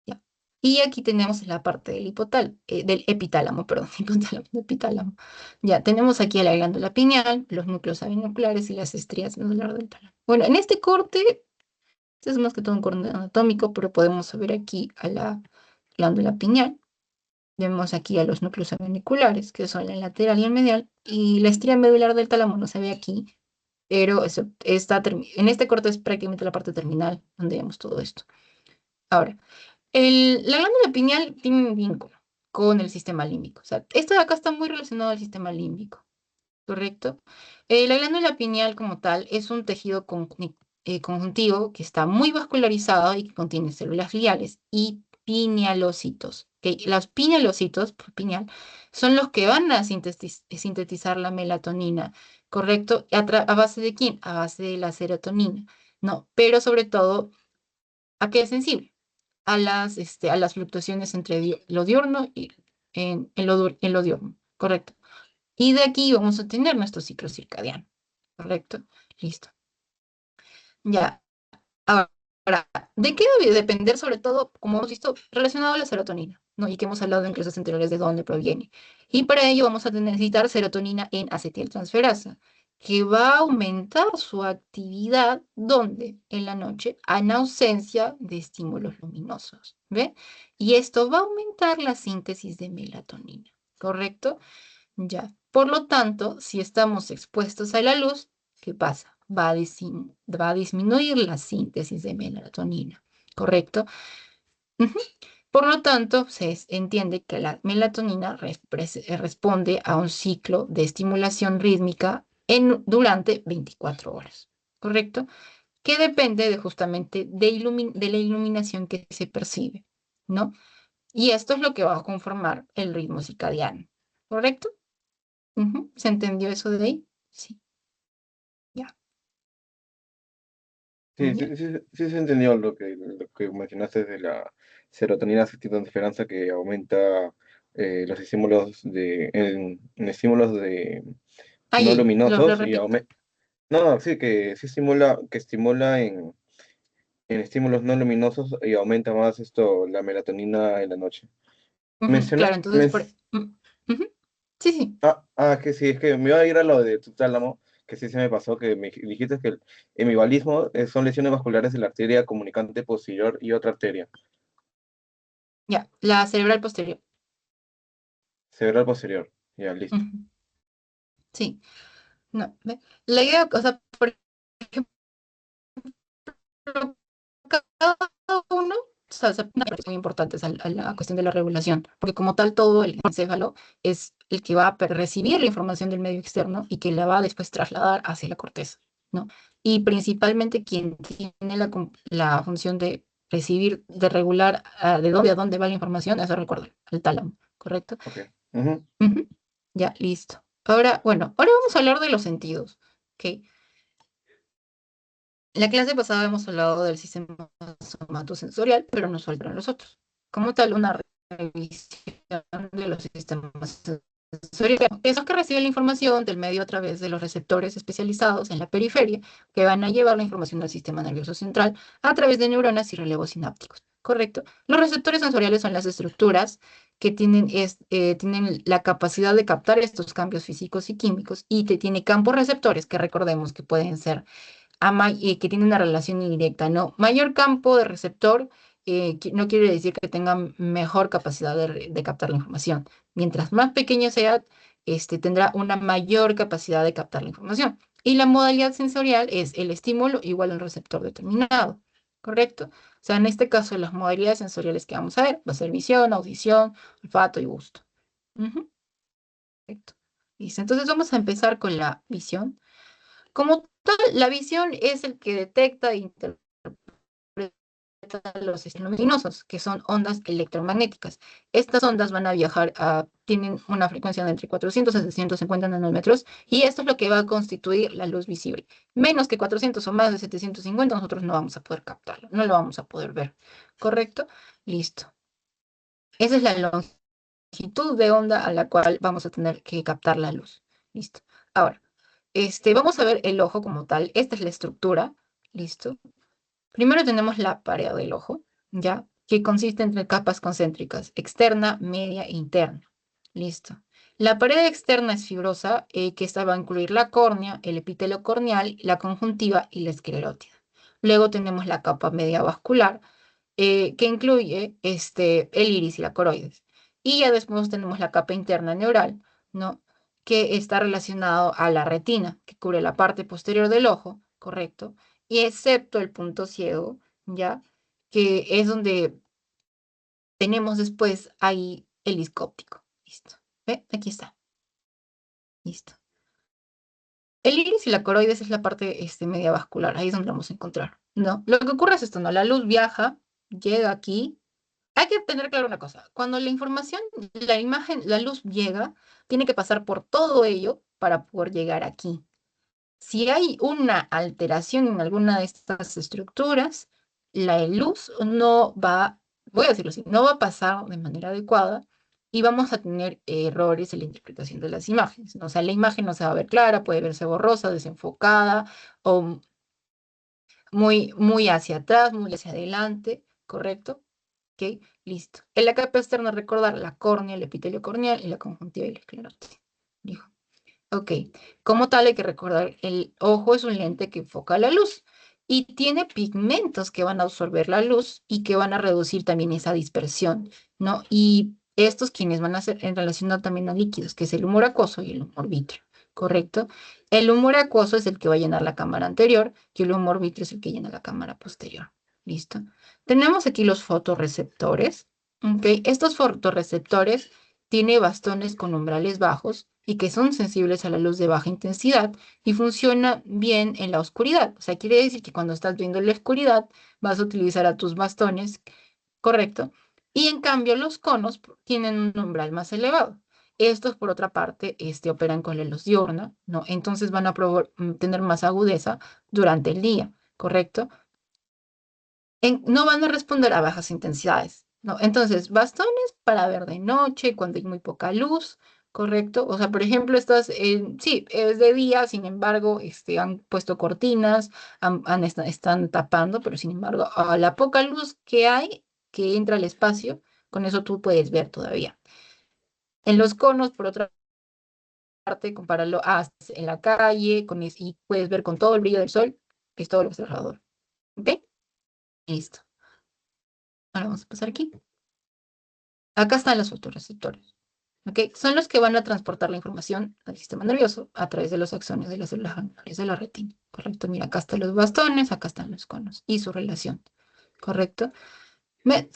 A: Ya. Y aquí tenemos la parte del epitálamo, perdón, epitálamo. Ya, tenemos aquí a la glándula pineal, los núcleos avinculares y las estrías medulares del tálamo. Bueno, en este corte, este es más que todo un corte anatómico, pero podemos ver aquí a la glándula pineal. Vemos aquí a los núcleos avinculares, que son la lateral y el medial, y la estría medular del tálamo no se ve aquí, pero en este corte es prácticamente la parte terminal donde vemos todo esto. Ahora, la glándula pineal tiene un vínculo con el sistema límbico. O sea, esto de acá está muy relacionado al sistema límbico, ¿correcto? La glándula pineal como tal es un tejido conjuntivo que está muy vascularizado y que contiene células gliales y pinealocitos. ¿Ok? Los pinealocitos, pineal, son los que van a sintetizar la melatonina, ¿correcto? ¿A base de quién? A base de la serotonina, ¿no? Pero sobre todo, ¿a qué es sensible? A las fluctuaciones entre lo diurno y en lo diurno, correcto. Y de aquí vamos a tener nuestro ciclo circadiano, correcto. Listo. Ya. Ahora, ¿de qué debe depender sobre todo, como hemos visto, relacionado a la serotonina, ¿no? Y que hemos hablado en clases anteriores de dónde proviene. Y para ello vamos a necesitar serotonina en acetiltransferasa, que va a aumentar su actividad, ¿dónde? En la noche, en ausencia de estímulos luminosos, ¿ve? Y esto va a aumentar la síntesis de melatonina, ¿correcto? Ya. Por lo tanto, si estamos expuestos a la luz, ¿qué pasa? Va a disminuir la síntesis de melatonina, ¿correcto? Ujú. Por lo tanto, entiende que la melatonina responde a un ciclo de estimulación rítmica durante 24 horas, ¿correcto? Que depende justamente de la iluminación que se percibe, ¿no? Y esto es lo que va a conformar el ritmo circadiano, ¿correcto? Ujú. ¿Se entendió eso de ahí? Sí, ya.
B: Sí,
A: Ya.
B: sí, sí, sí se entendió lo que mencionaste de la serotonina acetiltransferasa que aumenta los estímulos en estímulos no
A: Ahí, lo
B: luminosos y
A: repito.
B: aumenta. No, no, sí, que sí estimula en estímulos no luminosos y aumenta más la melatonina en la noche.
A: Ujú,
B: Menciona,
A: claro, entonces, ujú. Sí, sí.
B: que sí, es que me iba a ir a lo de tu tálamo, que sí se me pasó, que me dijiste que el hemivalismo son lesiones vasculares de la arteria comunicante posterior y otra arteria.
A: Ya, la cerebral posterior.
B: cerebral posterior. Ya, listo.
A: Ujú. Sí, no, ¿ve? La idea, o sea, por ejemplo, cada uno, o sea, una parte muy importantes a la cuestión de la regulación, porque como tal todo el encéfalo es el que va a recibir la información del medio externo y que la va a después trasladar hacia la corteza, ¿no? Y principalmente quien tiene la función de recibir, de regular de dónde a dónde va la información, eso recuerda, el tálamo, ¿correcto?
B: Ok. Ujú.
A: Ujú. Ya, listo. Ahora, bueno, ahora vamos a hablar de los sentidos, ¿ok? En la clase pasada hemos hablado del sistema somatosensorial, pero nos faltaron los otros. Como tal, una revisión de los sistemas sensoriales. Esos que reciben la información del medio a través de los receptores especializados en la periferia, que van a llevar la información al sistema nervioso central a través de neuronas y relevos sinápticos. ¿Correcto? Los receptores sensoriales son las estructuras que tienen la capacidad de captar estos cambios físicos y químicos y tiene campos receptores que recordemos que pueden ser que tiene una relación indirecta, ¿no? Mayor campo de receptor no quiere decir que tenga mejor capacidad de captar la información. Mientras más pequeño sea, tendrá una mayor capacidad de captar la información. Y la modalidad sensorial es el estímulo igual al receptor determinado, ¿correcto? O sea, en este caso, las modalidades sensoriales que vamos a ver va a ser visión, audición, olfato y gusto. Ujú, perfecto. Listo, entonces vamos a empezar con la visión. Como tal, la visión es el que detecta e interpreta los estímulos luminosos, que son ondas electromagnéticas. Estas ondas van a viajar tienen una frecuencia de entre 400 a 650 nanómetros y esto es lo que va a constituir la luz visible. Menos que 400 o más de 750 nosotros no vamos a poder captarlo, no lo vamos a poder ver. ¿Correcto? Listo. Esa es la longitud de onda a la cual vamos a tener que captar la luz. Listo. Ahora, vamos a ver el ojo como tal. Esta es la estructura. Listo. Primero tenemos la pared del ojo, ¿ya? Que consiste entre capas concéntricas, externa, media e interna. Listo. La pared externa es fibrosa, que esta va a incluir la córnea, el epitelio corneal, la conjuntiva y la esclerótida. Luego tenemos la capa media vascular, que incluye el iris y la coroides. Y ya después tenemos la capa interna neural, ¿no? Que está relacionado a la retina, que cubre la parte posterior del ojo, ¿correcto? Y excepto el punto ciego, ¿ya? Que es donde tenemos después ahí el disco óptico. Listo. ¿Ve? Aquí está. Listo. El iris y la coroides es la parte media vascular, ahí es donde vamos a encontrar, ¿no? Lo que ocurre es esto, ¿no? La luz viaja, llega aquí. Hay que tener claro una cosa, cuando la información, la imagen, la luz llega, tiene que pasar por todo ello para poder llegar aquí. Si hay una alteración en alguna de estas estructuras, la luz no va, voy a decirlo así, no va a pasar de manera adecuada y vamos a tener errores en la interpretación de las imágenes, ¿no? O sea, la imagen no se va a ver clara, puede verse borrosa, desenfocada o muy hacia atrás, muy hacia adelante, ¿correcto? ¿Ok? Listo. En la capa externa, recordar la córnea, el epitelio corneal y la conjuntiva y la esclerótica. Dijo. Ok. Como tal, hay que recordar, el ojo es un lente que enfoca la luz y tiene pigmentos que van a absorber la luz y que van a reducir también esa dispersión, ¿no? Y estos quienes van a ser en relación también a líquidos, que es el humor acuoso y el humor vítreo, ¿correcto? El humor acuoso es el que va a llenar la cámara anterior y el humor vítreo es el que llena la cámara posterior. ¿Listo? Tenemos aquí los fotorreceptores. ¿Ok? Estos fotorreceptores tienen bastones con umbrales bajos y que son sensibles a la luz de baja intensidad y funcionan bien en la oscuridad. O sea, quiere decir que cuando estás viendo en la oscuridad vas a utilizar a tus bastones, ¿correcto? Y en cambio los conos tienen un umbral más elevado. Estos, por otra parte, operan con la luz diurna, ¿no? Entonces van a tener más agudeza durante el día, ¿correcto? No van a responder a bajas intensidades, ¿no? Entonces, bastones para ver de noche, cuando hay muy poca luz, ¿correcto? O sea, por ejemplo, sí, es de día, sin embargo, han puesto cortinas, están tapando, pero sin embargo, a la poca luz que hay, que entra al espacio, con eso tú puedes ver todavía. En los conos, por otra parte, compáralo en la calle, y puedes ver con todo el brillo del sol, que es todo lo que está alrededor. ¿Ok? Listo. Ahora vamos a pasar aquí. Acá están los fotorreceptores. ¿ok? Son los que van a transportar la información al sistema nervioso a través de los axones de las células gangliosas de la retina, ¿correcto? Mira, acá están los bastones, acá están los conos y su relación, ¿correcto?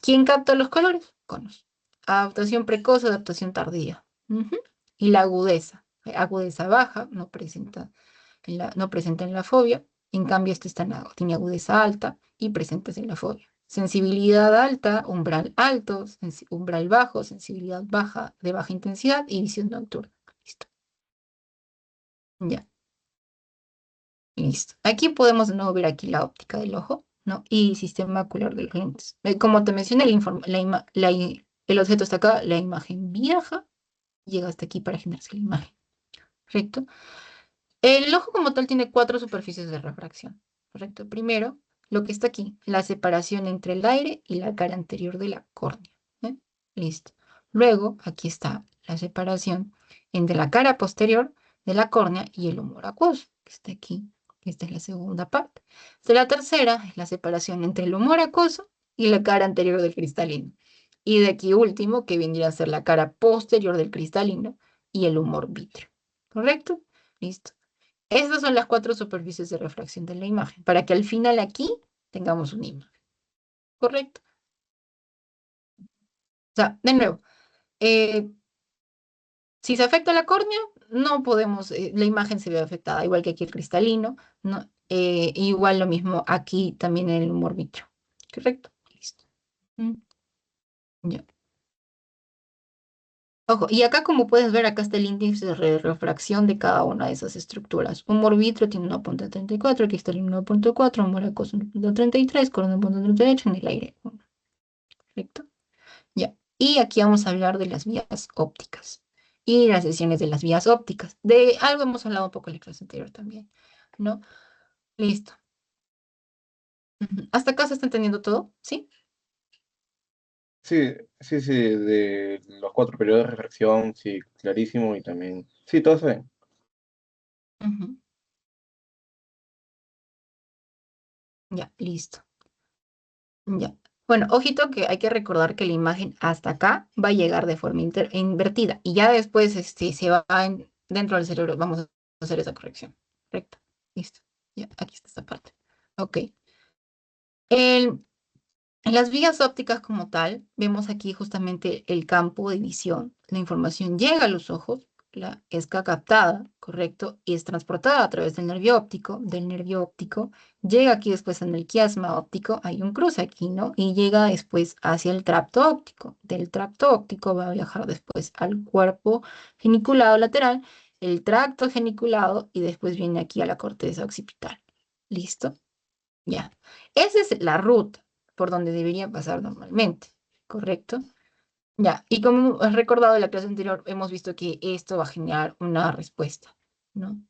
A: ¿Quién capta los colores? Conos. Adaptación precoz, adaptación tardía. Ujú. Y la agudeza. Agudeza baja, no presenta en la fobia. En cambio, este tiene agudeza alta y presenta en la fobia. Sensibilidad alta, umbral alto, umbral bajo, sensibilidad baja, de baja intensidad y visión nocturna. Listo. Ya, listo. Aquí podemos de nuevo ver aquí la óptica del ojo, ¿no? Y sistema ocular de los lentes. Como te mencioné, el objeto está acá, la imagen viaja, llega hasta aquí para generarse la imagen, ¿correcto? El ojo como tal tiene cuatro superficies de refracción, ¿correcto? Primero, lo que está aquí, la separación entre el aire y la cara anterior de la córnea. ¿Eh? Listo. Luego, aquí está la separación entre la cara posterior de la córnea y el humor acuoso, que está aquí. Esta es la segunda parte. La tercera es la separación entre el humor acuoso y la cara anterior del cristalino. Y de aquí último, que vendría a ser la cara posterior del cristalino y el humor vítreo. ¿Correcto? Listo. Estas son las cuatro superficies de refracción de la imagen, para que al final aquí tengamos una imagen, ¿correcto? O sea, de nuevo, eh, si se afecta la córnea, no podemos, la imagen se ve afectada, igual que aquí el cristalino, no, igual lo mismo aquí también en el humor vitrio, ¿correcto? Listo. Mm, ya. Ojo, y acá como puedes ver, acá está el índice de refracción de cada una de esas estructuras. Humor vitrio tiene 1,34, cristalino 1,4, humor acuoso 1,33, corona 1,38 en el aire. Perfecto. Ya. Y aquí vamos a hablar de las vías ópticas y las sesiones de las vías ópticas. De algo hemos hablado un poco en la clase anterior también, ¿no? Listo. Ujú. ¿Hasta acá se está entendiendo todo? ¿Sí?
B: Sí, sí, sí, de los cuatro periodos de refracción, sí, clarísimo y también, sí, todo está bien.
A: Ujú. Ya, listo. Ya. Bueno, ojito que hay que recordar que la imagen hasta acá va a llegar de forma invertida y ya después se va dentro del cerebro. Vamos a hacer esa corrección. Correcto. Listo. Ya, aquí está esta parte. Ok. El, En las vías ópticas como tal, vemos aquí justamente el campo de visión. La información llega a los ojos, es captada, ¿correcto? Y es transportada a través del nervio óptico. Del nervio óptico llega aquí después en el quiasma óptico, hay un cruce aquí, ¿no? Y llega después hacia el tracto óptico. Del tracto óptico va a viajar después al cuerpo geniculado lateral, el tracto geniculado y después viene aquí a la corteza occipital. ¿Listo? Ya. Esa es la ruta por donde debería pasar normalmente, ¿correcto? Ya. Y como has recordado en la clase anterior, hemos visto que esto va a generar una respuesta, ¿no?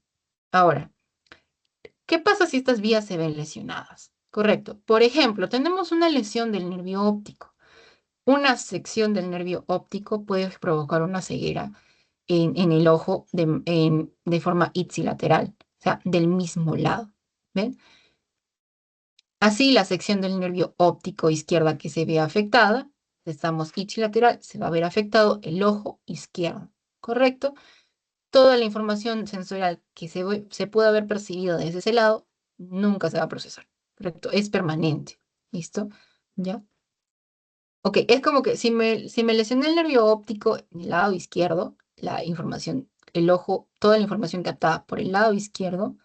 A: Ahora, ¿qué pasa si estas vías se ven lesionadas? Correcto. Por ejemplo, tenemos una lesión del nervio óptico. Una sección del nervio óptico puede provocar una ceguera en el ojo de forma ipsilateral, o sea, del mismo lado. ¿Ven? Así, la sección del nervio óptico izquierda que se ve afectada, estamos ipsilateral, se va a ver afectado el ojo izquierdo, ¿correcto? Toda la información sensorial que se puede haber percibido desde ese lado nunca se va a procesar, ¿correcto? Es permanente, ¿listo? ¿Ya? Ok, es como que si me lesioné el nervio óptico en el lado izquierdo, la información, el ojo, toda la información captada por el lado izquierdo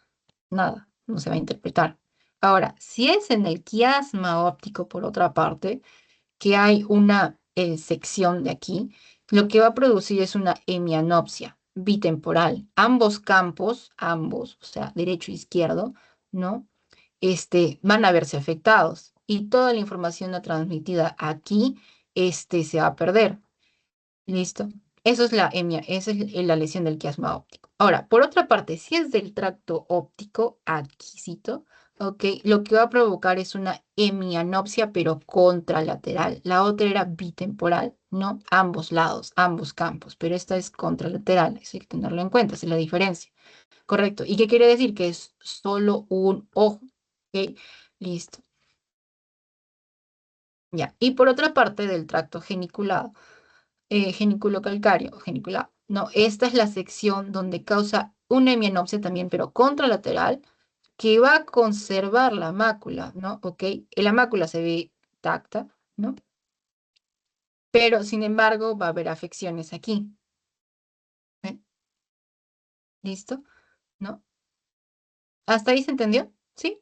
A: nada, no se va a interpretar. Ahora, si es en el quiasma óptico, por otra parte, que hay una sección de aquí, lo que va a producir es una hemianopsia bitemporal. Ambos campos, ambos, o sea, derecho e izquierdo, ¿no? Van a verse afectados y toda la información no transmitida aquí, se va a perder. ¿Listo? Eso es esa es la lesión del quiasma óptico. Ahora, por otra parte, si es del tracto óptico adquisito, ¿ok? Lo que va a provocar es una hemianopsia, pero contralateral. La otra era bitemporal, ¿no? Ambos lados, ambos campos, pero esta es contralateral. Eso hay que tenerlo en cuenta, esa es la diferencia. Correcto. ¿Y qué quiere decir? Que es solo un ojo, ¿ok? Listo. Ya. Y por otra parte, del tracto geniculado. Geniculo calcáreo, genícula. No, esta es la sección donde causa una hemianopsia también, pero contralateral, que va a conservar la mácula, ¿no? Ok, la mácula se ve intacta, ¿no? Pero sin embargo va a haber afecciones aquí. ¿Eh? ¿Listo? ¿No? ¿Hasta ahí se entendió? ¿Sí?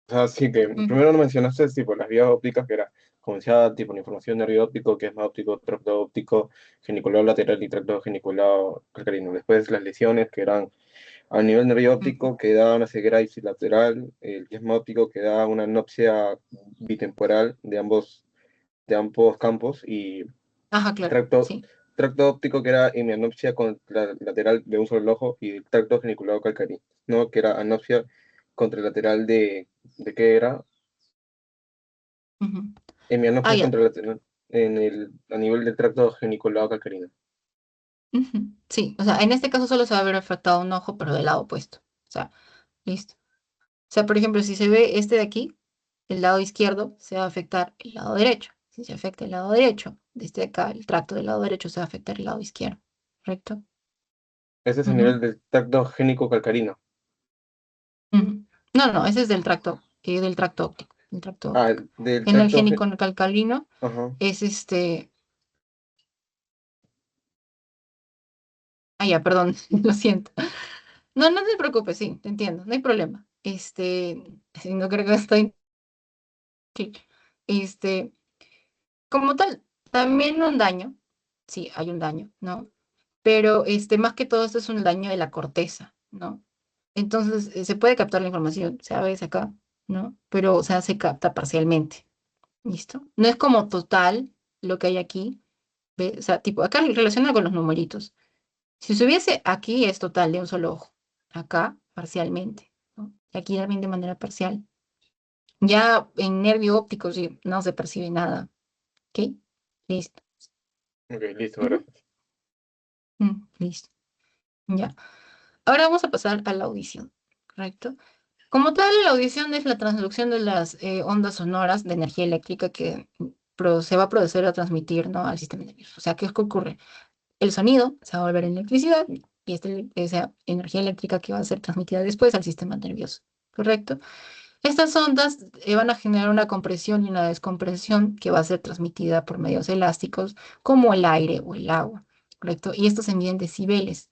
B: O sea, sí que
A: Mm,
B: primero no mencionaste tipo las vías ópticas, que era como decía, tipo la información nervio óptico, que es más óptico, tracto óptico, geniculado lateral y tracto geniculado calcarino. Después las lesiones, que eran a nivel nervio
A: ujú.
B: óptico, que da una ceguera ipsilateral, el quiasma óptico, que da una anopsia bitemporal de ambos campos, y
A: Ajá, claro,
B: tracto,
A: sí.
B: tracto óptico, que era hemianopsia lateral de un solo ojo, y el tracto geniculado calcarino, ¿no? Que era anopsia contralateral ¿de qué era?
A: Ujú. Ah,
B: Hemianopsia
A: ya.
B: contralateral a nivel del tracto geniculado calcarino.
A: Ujú. Sí, o sea, en este caso solo se va a ver afectado un ojo, pero del lado opuesto. O sea, listo. O sea, por ejemplo, si se ve este de aquí, el lado izquierdo se va a afectar el lado derecho. Si se afecta el lado derecho, desde acá el tracto del lado derecho se va a afectar el lado izquierdo. ¿Correcto?
B: Ese es a
A: Ujú,
B: nivel del tracto génico calcarino.
A: ujú. No, no, ese es del tracto óptico. El tracto
B: Ah,
A: óptico.
B: del
A: En el
B: tracto...
A: genicoalcalino
B: Ajá.
A: es este. Ah, ya, perdón, lo siento. No, no te preocupes, sí, te entiendo, no hay problema. No creo que estoy. Sí. Este, como tal, también un daño. Sí, hay un daño, ¿no? Pero más que todo esto es un daño de la corteza, ¿no? Entonces, se puede captar la información, ¿sabes? Acá, ¿no? Pero, o sea, se capta parcialmente, ¿listo? No es como total lo que hay aquí, ¿ves? O sea, tipo, acá relaciona con los numeritos. Si se hubiese aquí es total de un solo ojo, acá parcialmente, ¿no? Y aquí también de manera parcial. Ya en nervio óptico sí, no se percibe nada, ¿ok? Listo.
B: Ok, listo,
A: Ujú,
B: gracias.
A: listo. Ya. Ahora vamos a pasar a la audición, ¿correcto? Como tal, la audición es la transducción de las ondas sonoras de energía eléctrica que se va a proceder a transmitir, ¿no? Al sistema nervioso. O sea, ¿qué es que ocurre? El sonido se va a volver electricidad y esa energía eléctrica que va a ser transmitida después al sistema nervioso, ¿correcto? Estas ondas van a generar una compresión y una descompresión que va a ser transmitida por medios elásticos como el aire o el agua, ¿correcto? Y estos se miden decibeles.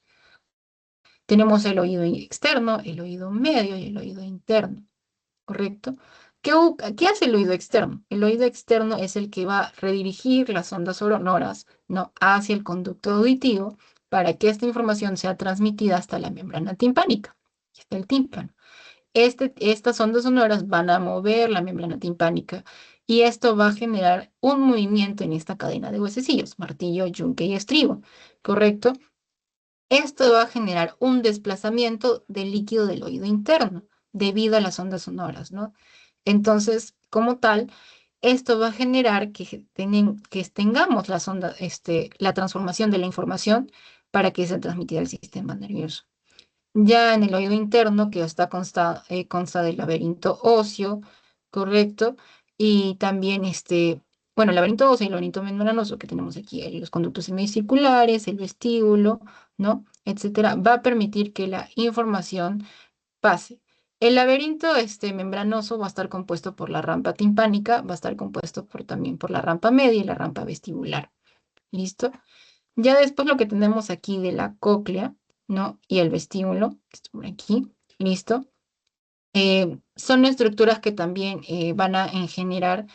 A: Tenemos el oído externo, el oído medio y el oído interno, ¿correcto? ¿Qué hace el oído externo? El oído externo es el que va a redirigir las ondas sonoras, ¿no? Hacia el conducto auditivo para que esta información sea transmitida hasta la membrana timpánica, que está el tímpano. Estas ondas sonoras van a mover la membrana timpánica y esto va a generar un movimiento en esta cadena de huesecillos, martillo, yunque y estribo, ¿correcto? Esto va a generar un desplazamiento del líquido del oído interno debido a las ondas sonoras, ¿no? Entonces, como tal, esto va a generar que tengamos la transformación de la información para que sea transmitida al sistema nervioso. Ya en el oído interno, que consta del laberinto óseo, ¿correcto? Y también bueno, el laberinto óseo y el laberinto membranoso que tenemos aquí, los conductos semicirculares, el vestíbulo, ¿no? Etcétera, va a permitir que la información pase. El laberinto membranoso va a estar compuesto por la rampa timpánica, va a estar compuesto también por la rampa media y la rampa vestibular. ¿Listo? Ya después lo que tenemos aquí de la cóclea, ¿no? Y el vestíbulo, que está por aquí, listo. Son estructuras que también van a generar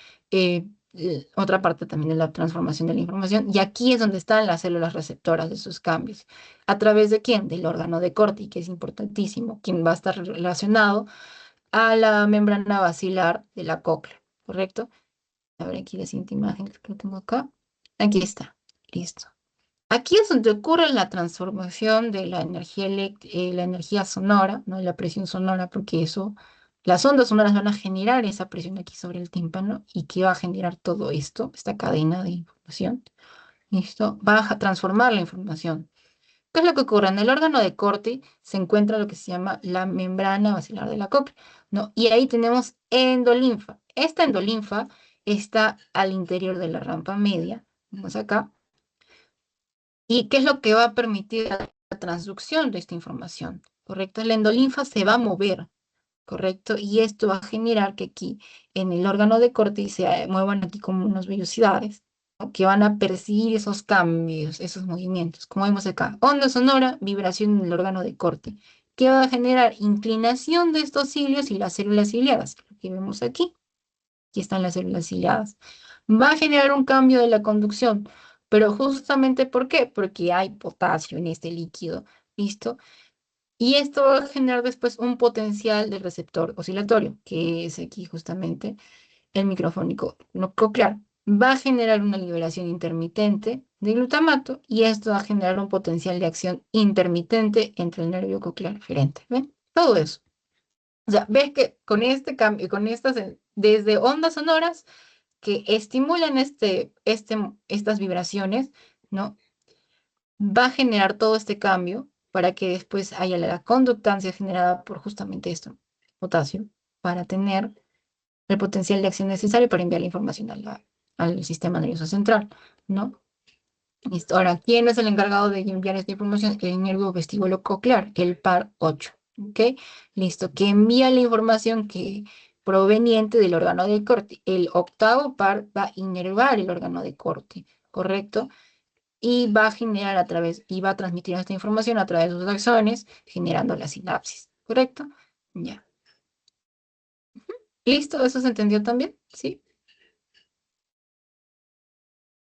A: otra parte también de la transformación de la información. Y aquí es donde están las células receptoras de sus cambios. ¿A través de quién? Del órgano de Corti, que es importantísimo, quien va a estar relacionado a la membrana basilar de la cóclea, ¿correcto? A ver aquí la siguiente imagen que lo tengo acá. Aquí está. Listo. Aquí es donde ocurre la transformación de la energía sonora, ¿no? La presión sonora, porque las ondas sonoras van a generar esa presión aquí sobre el tímpano y que va a generar todo esto, esta cadena de información. ¿Listo? Va a transformar la información. ¿Qué es lo que ocurre? En el órgano de Corti se encuentra lo que se llama la membrana basilar de la cóclea, ¿no? Y ahí tenemos endolinfa. Esta endolinfa está al interior de la rampa media. Vamos acá. ¿Y qué es lo que va a permitir la transducción de esta información? ¿Correcto? La endolinfa se va a mover, ¿correcto? Y esto va a generar que aquí en el órgano de Corti se muevan aquí como unas vellosidades, ¿no? Que van a percibir esos cambios, esos movimientos. Como vemos acá, onda sonora, vibración en el órgano de Corti, que va a generar inclinación de estos cilios y las células ciliadas, lo que vemos aquí. Aquí están las células ciliadas. Va a generar un cambio de la conducción, pero justamente ¿por qué? Porque hay potasio en este líquido, ¿listo? Y esto va a generar después un potencial del receptor oscilatorio, que es aquí justamente el microfónico no coclear. Va a generar una liberación intermitente de glutamato y esto va a generar un potencial de acción intermitente entre el nervio coclear gerente. ¿Ven? Todo eso. O sea, ves que con este cambio, con estas, desde ondas sonoras que estimulan estas vibraciones, ¿no? Va a generar todo este cambio para que después haya la conductancia generada por justamente esto, potasio, para tener el potencial de acción necesario para enviar la información al sistema nervioso central, ¿no? Listo. Ahora, ¿quién es el encargado de enviar esta información? El nervio vestíbulo coclear, el par 8, ¿ok? Listo, que envía la información que proveniente del órgano de Corti. El octavo par va a inervar el órgano de Corti, ¿correcto? Y va a generar y va a transmitir esta información a través de sus axones, generando la sinapsis, ¿correcto? Ya. ¿Listo? ¿Eso se entendió también? ¿Sí?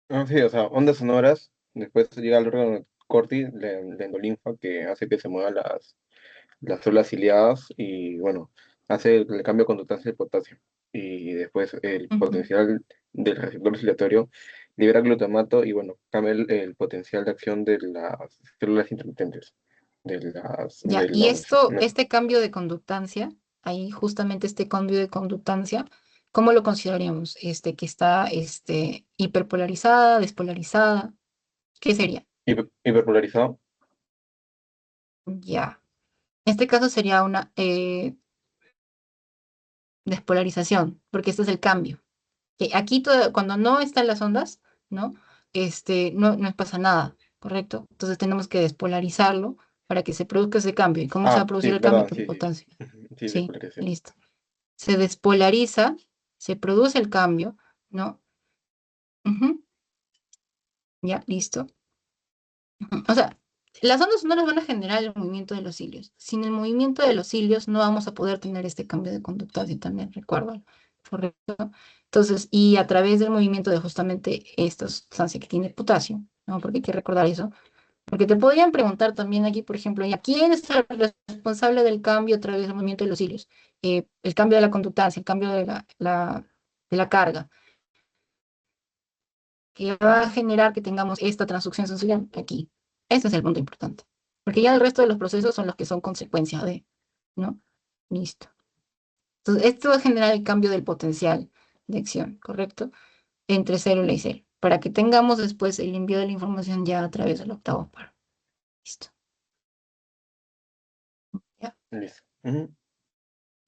B: Ah, sí, o sea, ondas sonoras, después llega al órgano corti, la endolinfa, que hace que se muevan las células ciliadas y, bueno, hace el cambio de conductancia del potasio. Y después el
A: Ujú.
B: potencial del receptor oscilatorio libera glutamato y, bueno, cambia el potencial de acción de las células intermitentes,
A: Ya,
B: de
A: y
B: los...
A: esto, este cambio de conductancia, ahí justamente este cambio de conductancia, ¿cómo lo consideraríamos? Que está hiperpolarizada, despolarizada, ¿qué sería?
B: hiperpolarizado.
A: Ya. En este caso sería una despolarización, porque este es el cambio. Que aquí cuando no están las ondas, ¿no? No pasa nada, ¿correcto? Entonces tenemos que despolarizarlo para que se produzca ese cambio. ¿Y cómo se va a
B: Ah,
A: producir
B: sí,
A: el cambio?
B: perdón,
A: Por
B: sí, sí.
A: potasio.
B: Ujú, sí,
A: Sí,
B: despolarización.
A: listo. Se despolariza, se produce el cambio, ¿no? Ujú, ya, listo. Ujú. O sea, las ondas sonoras van a generar el movimiento de los cilios. Sin el movimiento de los cilios no vamos a poder tener este cambio de conductancia también, recuerdo. Correcto. Entonces, y a través del movimiento de justamente esta sustancia que tiene potasio, ¿no? Porque hay que recordar eso. Porque te podrían preguntar también aquí, por ejemplo, ¿ya quién es el responsable del cambio a través del movimiento de los cilios? El cambio de la conductancia, el cambio de la carga, que va a generar que tengamos esta transducción sensorial aquí. Ese es el punto importante. Porque ya el resto de los procesos son los que son consecuencia de, ¿no? Listo. Entonces, esto va a generar el cambio del potencial de acción, ¿correcto? Entre célula y célula, para que tengamos después el envío de la información ya a través del octavo par. Listo. Ya,
B: Listo. Ujú.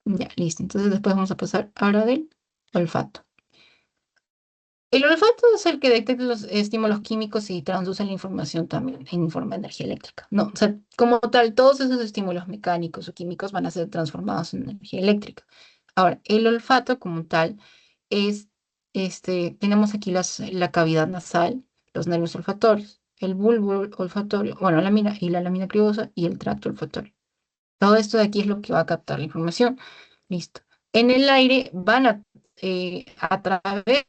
A: ya, listo. Entonces, después vamos a pasar ahora del olfato. El olfato es el que detecta los estímulos químicos y transduce la información también en forma de energía eléctrica. No, o sea, como tal, todos esos estímulos mecánicos o químicos van a ser transformados en energía eléctrica. Ahora, el olfato como tal es, tenemos aquí la cavidad nasal, los nervios olfatorios, el bulbo olfatorio, bueno, la lámina cribosa y el tracto olfatorio. Todo esto de aquí es lo que va a captar la información. Listo. En el aire a través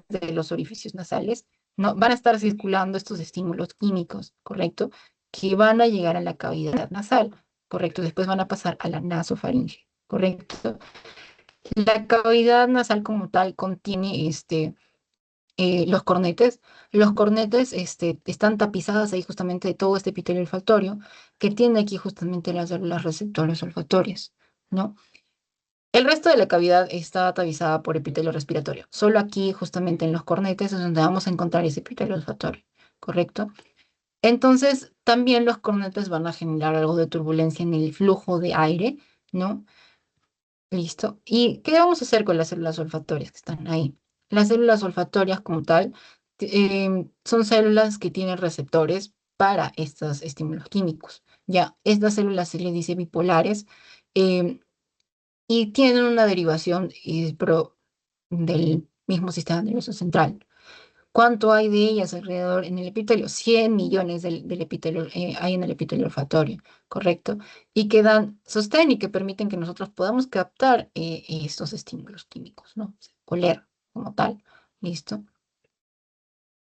A: de los orificios nasales, ¿no? Van a estar circulando estos estímulos químicos, ¿correcto? Que van a llegar a la cavidad nasal, ¿correcto? Después van a pasar a la nasofaringe, ¿correcto? La cavidad nasal como tal contiene los cornetes. Los cornetes están tapizadas ahí justamente de todo este epitelio olfatorio que tiene aquí justamente las células receptores olfatorias, ¿no? El resto de la cavidad está tapizada por epitelio respiratorio. Solo aquí, justamente en los cornetes, es donde vamos a encontrar ese epitelio olfatorio, ¿correcto? Entonces, también los cornetes van a generar algo de turbulencia en el flujo de aire, ¿no? Listo. ¿Y qué vamos a hacer con las células olfatorias que están ahí? Las células olfatorias como tal son células que tienen receptores para estos estímulos químicos. Ya, estas células se les dice bipolares em, y tienen una derivación del mismo sistema nervioso central. ¿Cuánto hay de ellas alrededor en el epitelio? 100 millones del epitelio, hay en el epitelio olfatorio, ¿correcto? Y que dan sostén y que permiten que nosotros podamos captar estos estímulos químicos, ¿no? Oler como tal. ¿Listo?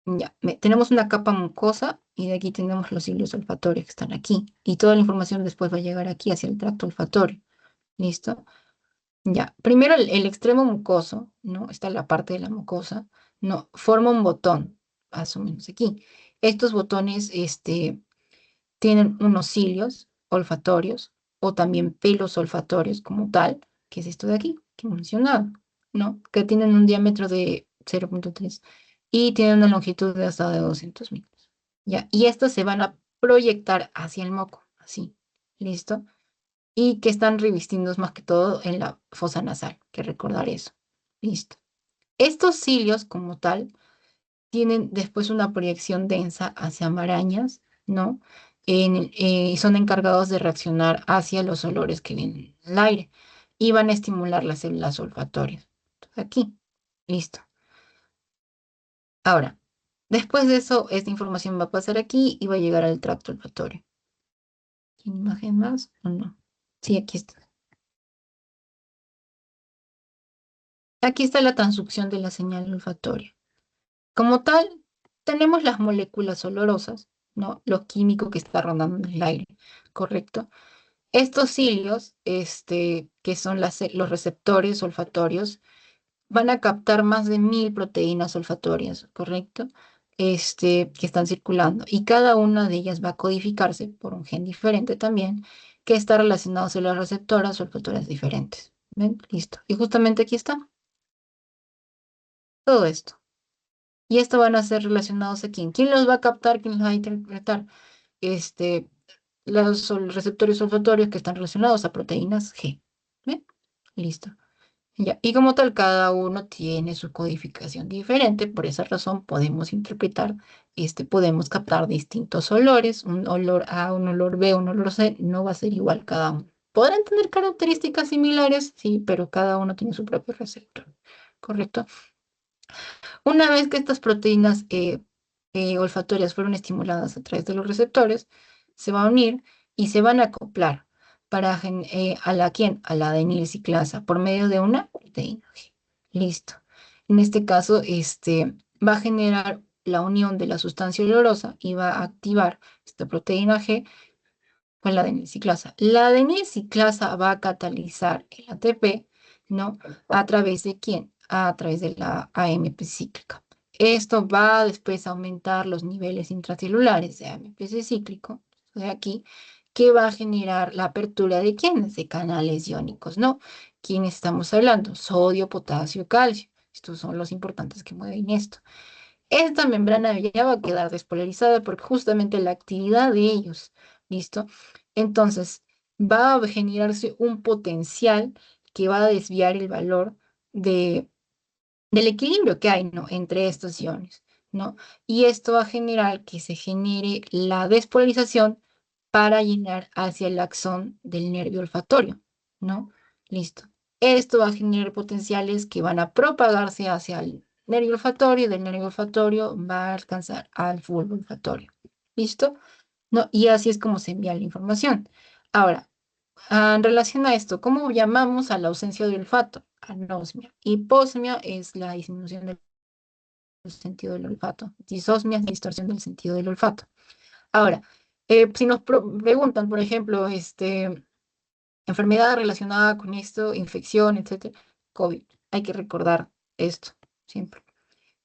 A: Ya, tenemos una capa mucosa y de aquí tenemos los cilios olfatorios que están aquí. Y toda la información después va a llegar aquí hacia el tracto olfatorio. ¿Listo? Ya, primero el extremo mucoso, ¿no? Está la parte de la mucosa, ¿no? Forma un botón, más o menos aquí. Estos botones, tienen unos cilios olfatorios o también pelos olfatorios como tal, que es esto de aquí, que he mencionado, ¿no? Que tienen un diámetro de 0,3 y tienen una longitud de hasta de 200 metros, ¿ya? Y estos se van a proyectar hacia el moco, así, ¿listo? Y que están revestidos más que todo en la fosa nasal, que recordar eso. Listo. Estos cilios como tal tienen después una proyección densa hacia marañas, ¿no? Y son encargados de reaccionar hacia los olores que vienen en el aire y van a estimular las células olfatorias. Entonces, aquí, listo. Ahora, después de eso, esta información va a pasar aquí y va a llegar al tracto olfatorio. ¿Tiene imagen más o no? Sí, aquí está. Aquí está la transducción de la señal olfatoria. Como tal, tenemos las moléculas olorosas, ¿no? Lo químico que está rondando en el aire, ¿correcto? Estos cilios, que son los receptores olfatorios, van a captar más de 1000 proteínas olfatorias, ¿correcto? Que están circulando. Y cada una de ellas va a codificarse por un gen diferente también, que está relacionado a células receptoras olfatorias diferentes. ¿Ven? Listo. Y justamente aquí está todo esto. Y esto van a ser relacionados a quién. ¿Quién los va a captar? ¿Quién los va a interpretar? Este, los receptores olfatorios que están relacionados a proteínas G. ¿Ven? Listo. Ya. Y como tal, cada uno tiene su codificación diferente. Por esa razón podemos interpretar, podemos captar distintos olores. Un olor A, un olor B, un olor C, no va a ser igual cada uno. Podrán tener características similares, sí, pero cada uno tiene su propio receptor. ¿Correcto? Una vez que estas proteínas olfatorias fueron estimuladas a través de los receptores, se van a unir y se van a acoplar a la quién, a la adenilciclasa por medio de una proteína G. Listo. En este caso, va a generar la unión de la sustancia olorosa y va a activar esta proteína G con la adenilciclasa. La adenilciclasa va a catalizar el ATP, ¿no? ¿A través de quién? A través de la AMP cíclica. Esto va después a aumentar los niveles intracelulares de AMPC cíclico, de aquí, que va a generar la apertura de quiénes, de canales iónicos, ¿no? ¿Quiénes estamos hablando? Sodio, potasio, calcio. Estos son los importantes que mueven esto. Esta membrana ya va a quedar despolarizada porque justamente la actividad de ellos, ¿listo? Entonces, va a generarse un potencial que va a desviar el valor de, del equilibrio que hay, ¿no? Entre estos iones, ¿no? Y esto va a generar que se genere la despolarización para llenar hacia el axón del nervio olfatorio, ¿no? Listo. Esto va a generar potenciales que van a propagarse hacia el nervio olfatorio, y del nervio olfatorio va a alcanzar al bulbo olfatorio. ¿Listo? ¿No? Y así es como se envía la información. Ahora, en relación a esto, ¿cómo llamamos a la ausencia de olfato? Anosmia. Hiposmia es la disminución del sentido del olfato. Disosmia es la distorsión del sentido del olfato. Ahora, si nos preguntan, por ejemplo, enfermedad relacionada con esto, infección, etcétera, COVID, hay que recordar esto siempre.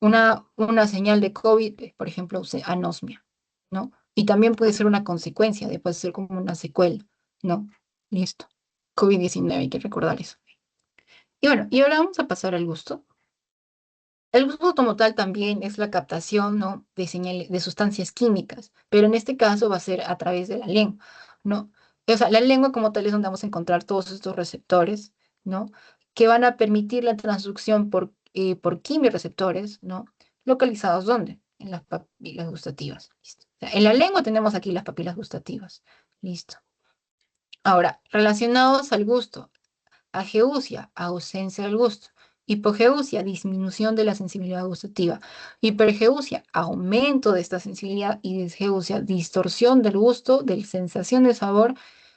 A: Una señal de COVID, por ejemplo, anosmia, ¿no? Y también puede ser una consecuencia, puede ser como una secuela, ¿no? Listo. COVID-19, hay que recordar eso. Y bueno, y ahora vamos a pasar al gusto. El gusto como tal también es la captación, ¿no? De señales, de sustancias químicas, pero en este caso va a ser a través de la lengua, ¿no? O sea, la lengua como tal es donde vamos a encontrar todos estos receptores, ¿no? Que van a permitir la transducción por por quimiorreceptores, ¿no? ¿Localizados dónde? En las papilas gustativas. Listo. O sea, en la lengua tenemos aquí las papilas gustativas. Listo. Ahora, relacionados al gusto. Ageusia, ausencia del gusto. Hipogeusia, disminución de la sensibilidad gustativa. Hipergeusia, aumento de esta sensibilidad. Y disgeusia, distorsión del gusto, de la sensación de sabor,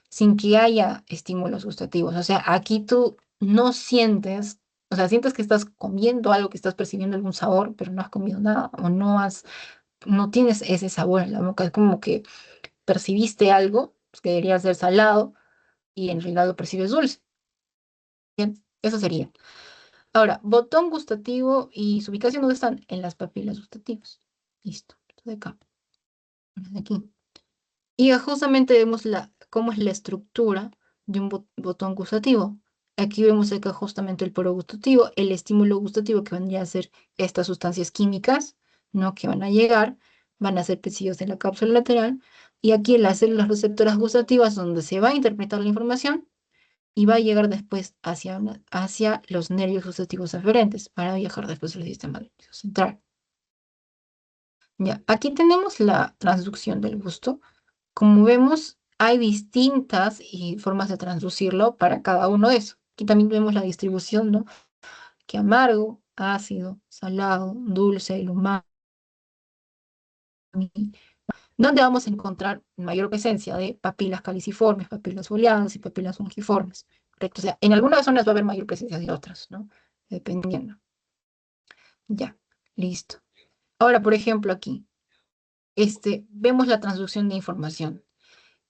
A: sin que haya estímulos gustativos. O sea, aquí tú no sientes, o sea, sientes que estás comiendo algo, que estás percibiendo algún sabor, pero no has comido nada, o no tienes ese sabor en la boca. Es como que percibiste algo pues, que debería ser salado y en realidad lo percibes dulce. Bien, eso sería. Ahora, botón gustativo y su ubicación, ¿dónde están? En las papilas gustativas. Listo. Esto de acá, de aquí. Y justamente vemos cómo es la estructura de un botón gustativo. Aquí vemos acá justamente el poro gustativo, el estímulo gustativo que vendría a ser estas sustancias químicas, ¿no? Que van a llegar, van a ser percibidos en la cápsula lateral. Y aquí en las células receptoras gustativas, donde se va a interpretar la información y va a llegar después hacia los nervios gustativos aferentes para viajar después al sistema nervioso central. Ya, aquí tenemos la transducción del gusto. Como vemos, hay distintas formas de transducirlo para cada uno de esos. Aquí también vemos la distribución, ¿no? Que amargo, ácido, salado, dulce, el umami, donde vamos a encontrar mayor presencia de papilas caliciformes, papilas foliadas y papilas fungiformes. ¿Correcto? O sea, en algunas zonas va a haber mayor presencia de otras, ¿no? Dependiendo. Ya, listo. Ahora, por ejemplo, aquí, vemos la transducción de información.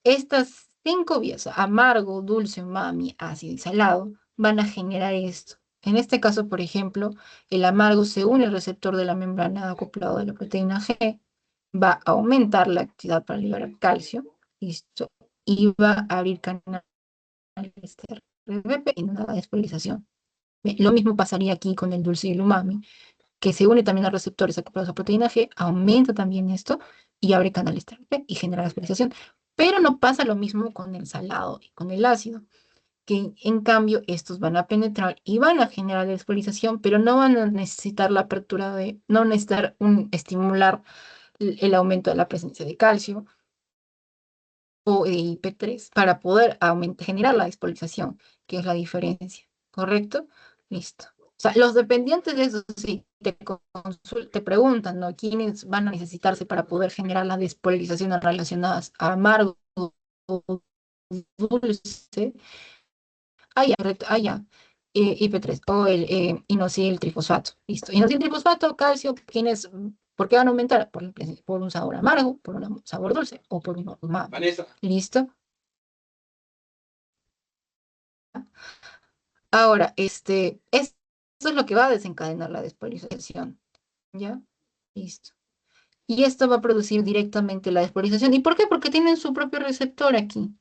A: Estas 5 vías, amargo, dulce, umami, ácido y salado, van a generar esto. En este caso, por ejemplo, el amargo se une al receptor de la membrana acoplado de la proteína G, va a aumentar la actividad para liberar calcio, listo, y va a abrir canales RBP en una despolarización. Lo mismo pasaría aquí con el dulce y el umami, que se une también a receptores acoplados a proteína G, aumenta también esto y abre canales TRP y genera vascularización. Pero no pasa lo mismo con el salado y con el ácido, que en cambio estos van a penetrar y van a generar vascularización, pero no van a necesitar la apertura no necesitar estimular el aumento de la presencia de calcio o de IP3 para poder generar la despolarización, que es la diferencia, ¿correcto? Listo. O sea, los dependientes de eso sí te preguntan, ¿no? ¿Quiénes van a necesitarse para poder generar las despolarizaciones relacionadas a amargo o dulce? Ah, ya, correcto. Ah, ya. IP3 o el inosil trifosfato. Listo. Inosil trifosfato, calcio, ¿por qué van a aumentar? Por un sabor amargo, por un sabor dulce o por un umami. Vanessa. Listo. Ahora, eso es lo que va a desencadenar la despolarización. ¿Ya? Listo. Y esto va a producir directamente la despolarización. ¿Y por qué? Porque tienen su propio receptor aquí.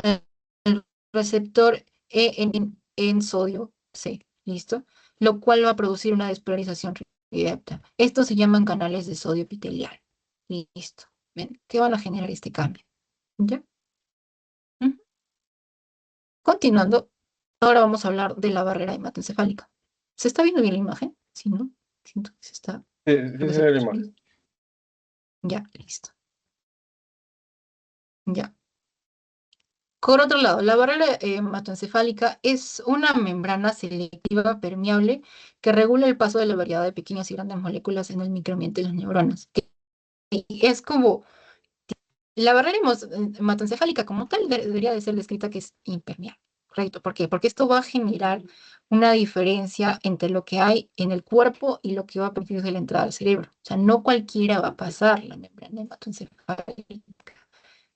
A: El receptor en sodio C. ¿Listo? Lo cual va a producir una despolarización directa. Estos se llaman canales de sodio epitelial. Listo. ¿Ven? ¿Qué van a generar este cambio? ¿Ya? Ujú. Continuando, ahora vamos a hablar de la barrera hematoencefálica. ¿Se está viendo bien la imagen? Sí, ¿no? Siento que se está...
B: Sí,
A: creo
B: sí,
A: que
B: sí,
A: se
B: la
A: puso
B: imagen.
A: bien. Ya, listo. Ya. Por otro lado, la barrera hematoencefálica es una membrana selectiva permeable que regula el paso de la variedad de pequeñas y grandes moléculas en el microambiente de las neuronas. Y es como la barrera hematoencefálica como tal debería de ser descrita que es impermeable, ¿correcto? ¿Por qué? Porque esto va a generar una diferencia entre lo que hay en el cuerpo y lo que va a partir de la entrada al cerebro. O sea, no cualquiera va a pasar la membrana hematoencefálica.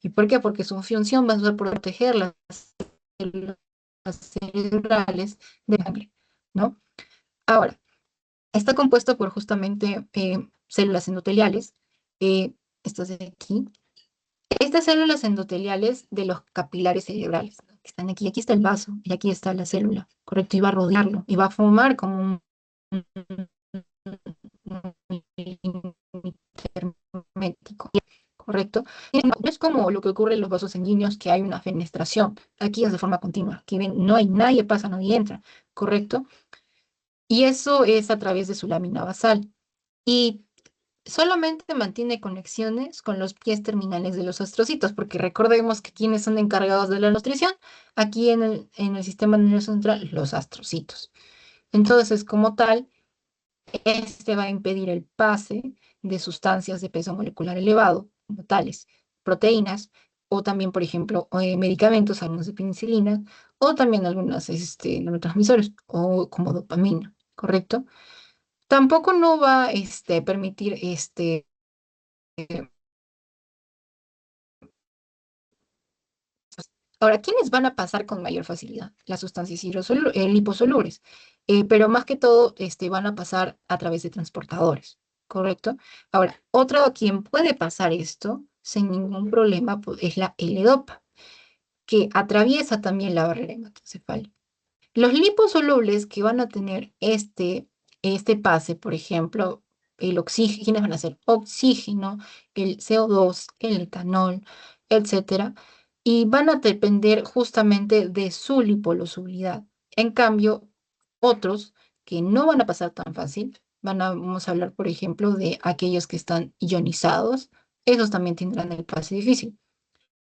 A: ¿Y por qué? Porque su función va a ser proteger las células cerebrales de sangre, ¿no? Ahora, está compuesto por justamente células endoteliales, estas de aquí. Estas células endoteliales de los capilares cerebrales, ¿no? Que están aquí está el vaso y aquí está la célula, ¿correcto? Y va a rodearlo y va a formar como un hermético, ¿correcto? Y no es como lo que ocurre en los vasos sanguíneos, que hay una fenestración. Aquí es de forma continua. Aquí ven, no hay nadie pasa, nadie entra, ¿correcto? Y eso es a través de su lámina basal. Y solamente mantiene conexiones con los pies terminales de los astrocitos, porque recordemos que quienes son encargados de la nutrición, aquí en el sistema nervioso central, los astrocitos. Entonces, como tal, este va a impedir el pase de sustancias de peso molecular elevado, como tales proteínas, o también, por ejemplo, medicamentos, algunos de penicilina, o también algunos neurotransmisores, o como dopamina, ¿correcto? Tampoco no va a permitir Ahora, ¿quiénes van a pasar con mayor facilidad? Las sustancias liposolubles. Pero más que todo, van a pasar a través de transportadores, ¿correcto? Ahora, otro a quien puede pasar esto sin ningún problema es la L-Dopa, que atraviesa también la barrera hematoencefálica. Los liposolubles que van a tener este pase, por ejemplo, el oxígeno, ¿quiénes van a ser? Oxígeno, el CO2, el etanol, etcétera, y van a depender justamente de su liposolubilidad. En cambio, otros que no van a pasar tan fácil, vamos a hablar, por ejemplo, de aquellos que están ionizados, esos también tendrán el pase difícil.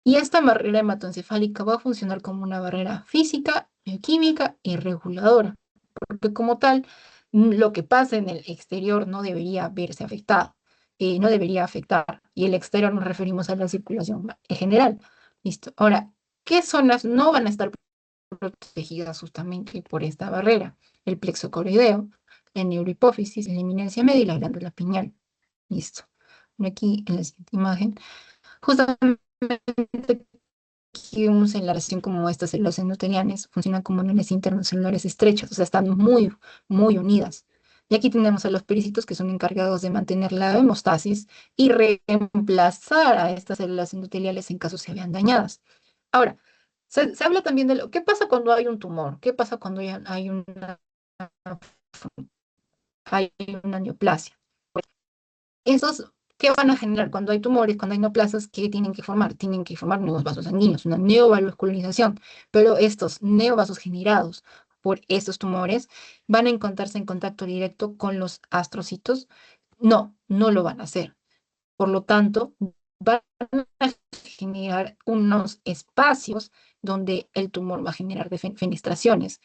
A: Y esta barrera hematoencefálica va a funcionar como una barrera física, bioquímica y reguladora, porque como tal, lo que pasa en el exterior no debería verse afectado, no debería afectar. Y el exterior nos referimos a la circulación en general. Listo. Ahora, ¿qué zonas no van a estar protegidas justamente por esta barrera? El plexo coroideo, la neurohipófisis, la eminencia media y la glándula pineal. Listo. Aquí en la siguiente imagen. Justamente aquí vemos en la relación como estas células endoteliales funcionan como uniones internocelulares estrechas, o sea, están muy, muy unidas. Y aquí tenemos a los pericitos que son encargados de mantener la hemostasis y reemplazar a estas células endoteliales en caso se vean dañadas. Ahora, se habla también de lo qué pasa cuando hay un tumor, qué pasa cuando hay una neoplasia. Esos, ¿qué van a generar cuando hay tumores, cuando hay neoplasias? ¿Qué tienen que formar? Tienen que formar nuevos vasos sanguíneos, una neovascularización. Pero estos neovasos generados por estos tumores van a encontrarse en contacto directo con los astrocitos. No, no lo van a hacer. Por lo tanto, van a generar unos espacios donde el tumor va a generar fenestraciones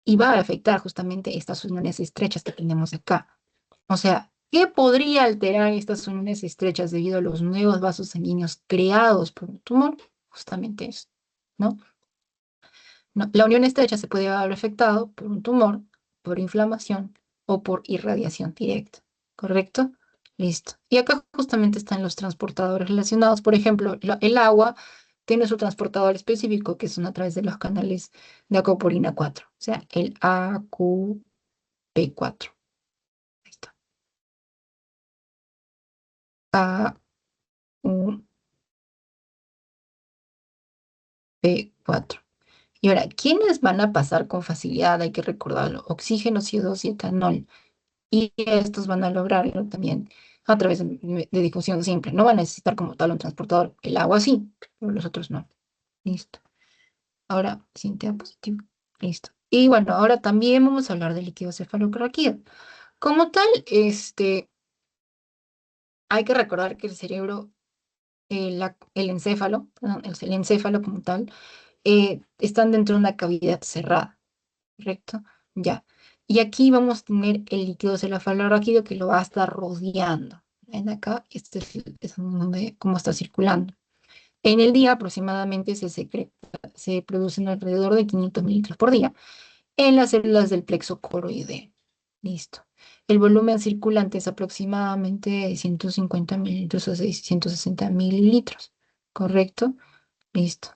A: y va a afectar justamente estas uniones estrechas que tenemos acá. O sea, ¿qué podría alterar estas uniones estrechas debido a los nuevos vasos sanguíneos creados por un tumor? Justamente eso, ¿no? No, la unión estrecha se puede haber afectado por un tumor, por inflamación o por irradiación directa, ¿correcto? Listo. Y acá justamente están los transportadores relacionados. Por ejemplo, el agua tiene su transportador específico que son a través de los canales de acuoporina 4, o sea, el AQP4. Ahí está. AUP4. Y ahora, ¿quiénes van a pasar con facilidad? Hay que recordarlo, oxígeno, CO2 y etanol. Y estos van a lograrlo también a través de difusión simple. No van a necesitar como tal un transportador. El agua sí, pero los otros no. Listo. Ahora, siguiente diapositivo. Listo. Y bueno, ahora también vamos a hablar del líquido cefalorraquídeo. Como tal, hay que recordar que el cerebro, el encéfalo, perdón, el encéfalo como tal, están dentro de una cavidad cerrada. ¿Correcto? Ya. Y aquí vamos a tener el líquido cefalorraquídeo que lo va a estar rodeando. Ven acá, este es donde, cómo está circulando. En el día aproximadamente se producen alrededor de 500 mililitros por día en las células del plexo coroideo. Listo. El volumen circulante es aproximadamente 150 mililitros a 660 mililitros. ¿Correcto? Listo.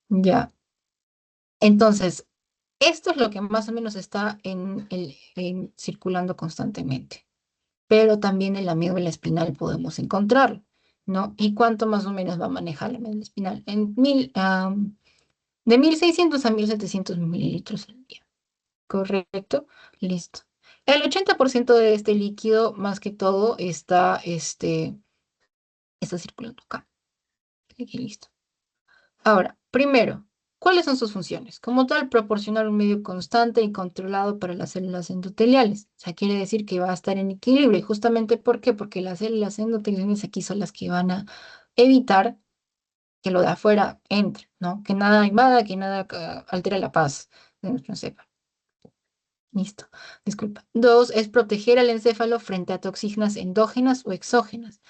A: Ya. Entonces, esto es lo que más o menos está circulando constantemente, pero también en la médula espinal podemos encontrarlo, ¿no? ¿Y cuánto más o menos va a manejar la médula espinal? De 1600 a 1700 mililitros al día, ¿correcto? Listo. El 80% de este líquido, más que todo, está circulando acá. Aquí, listo. Ahora, primero, ¿Cuáles son sus funciones? Como tal, proporcionar un medio constante y controlado para las células endoteliales. O sea, quiere decir que va a estar en equilibrio. ¿Y justamente por qué? Porque las células endoteliales aquí son las que van a evitar que lo de afuera entre, ¿no? Que nada invada, que nada altere la paz de nuestro encéfalo. Listo, disculpa. Dos, es proteger al encéfalo frente a toxinas endógenas o exógenas.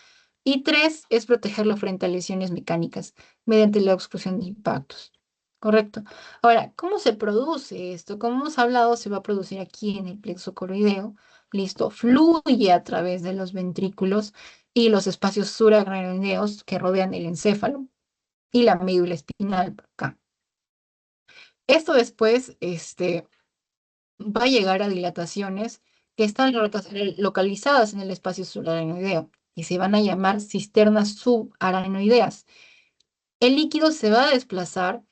A: Y tres, es protegerlo frente a lesiones mecánicas mediante la exclusión de impactos. Correcto. Ahora, ¿cómo se produce esto? Como hemos hablado, se va a producir aquí en el plexo coroideo. Listo, fluye a través de los ventrículos y los espacios suprarrenales que rodean el encéfalo y la médula espinal por acá. Esto después, va a llegar a dilataciones que están localizadas en el espacio subaracnoideo y se van a llamar cisternas subaracnoideas. El líquido se va a desplazar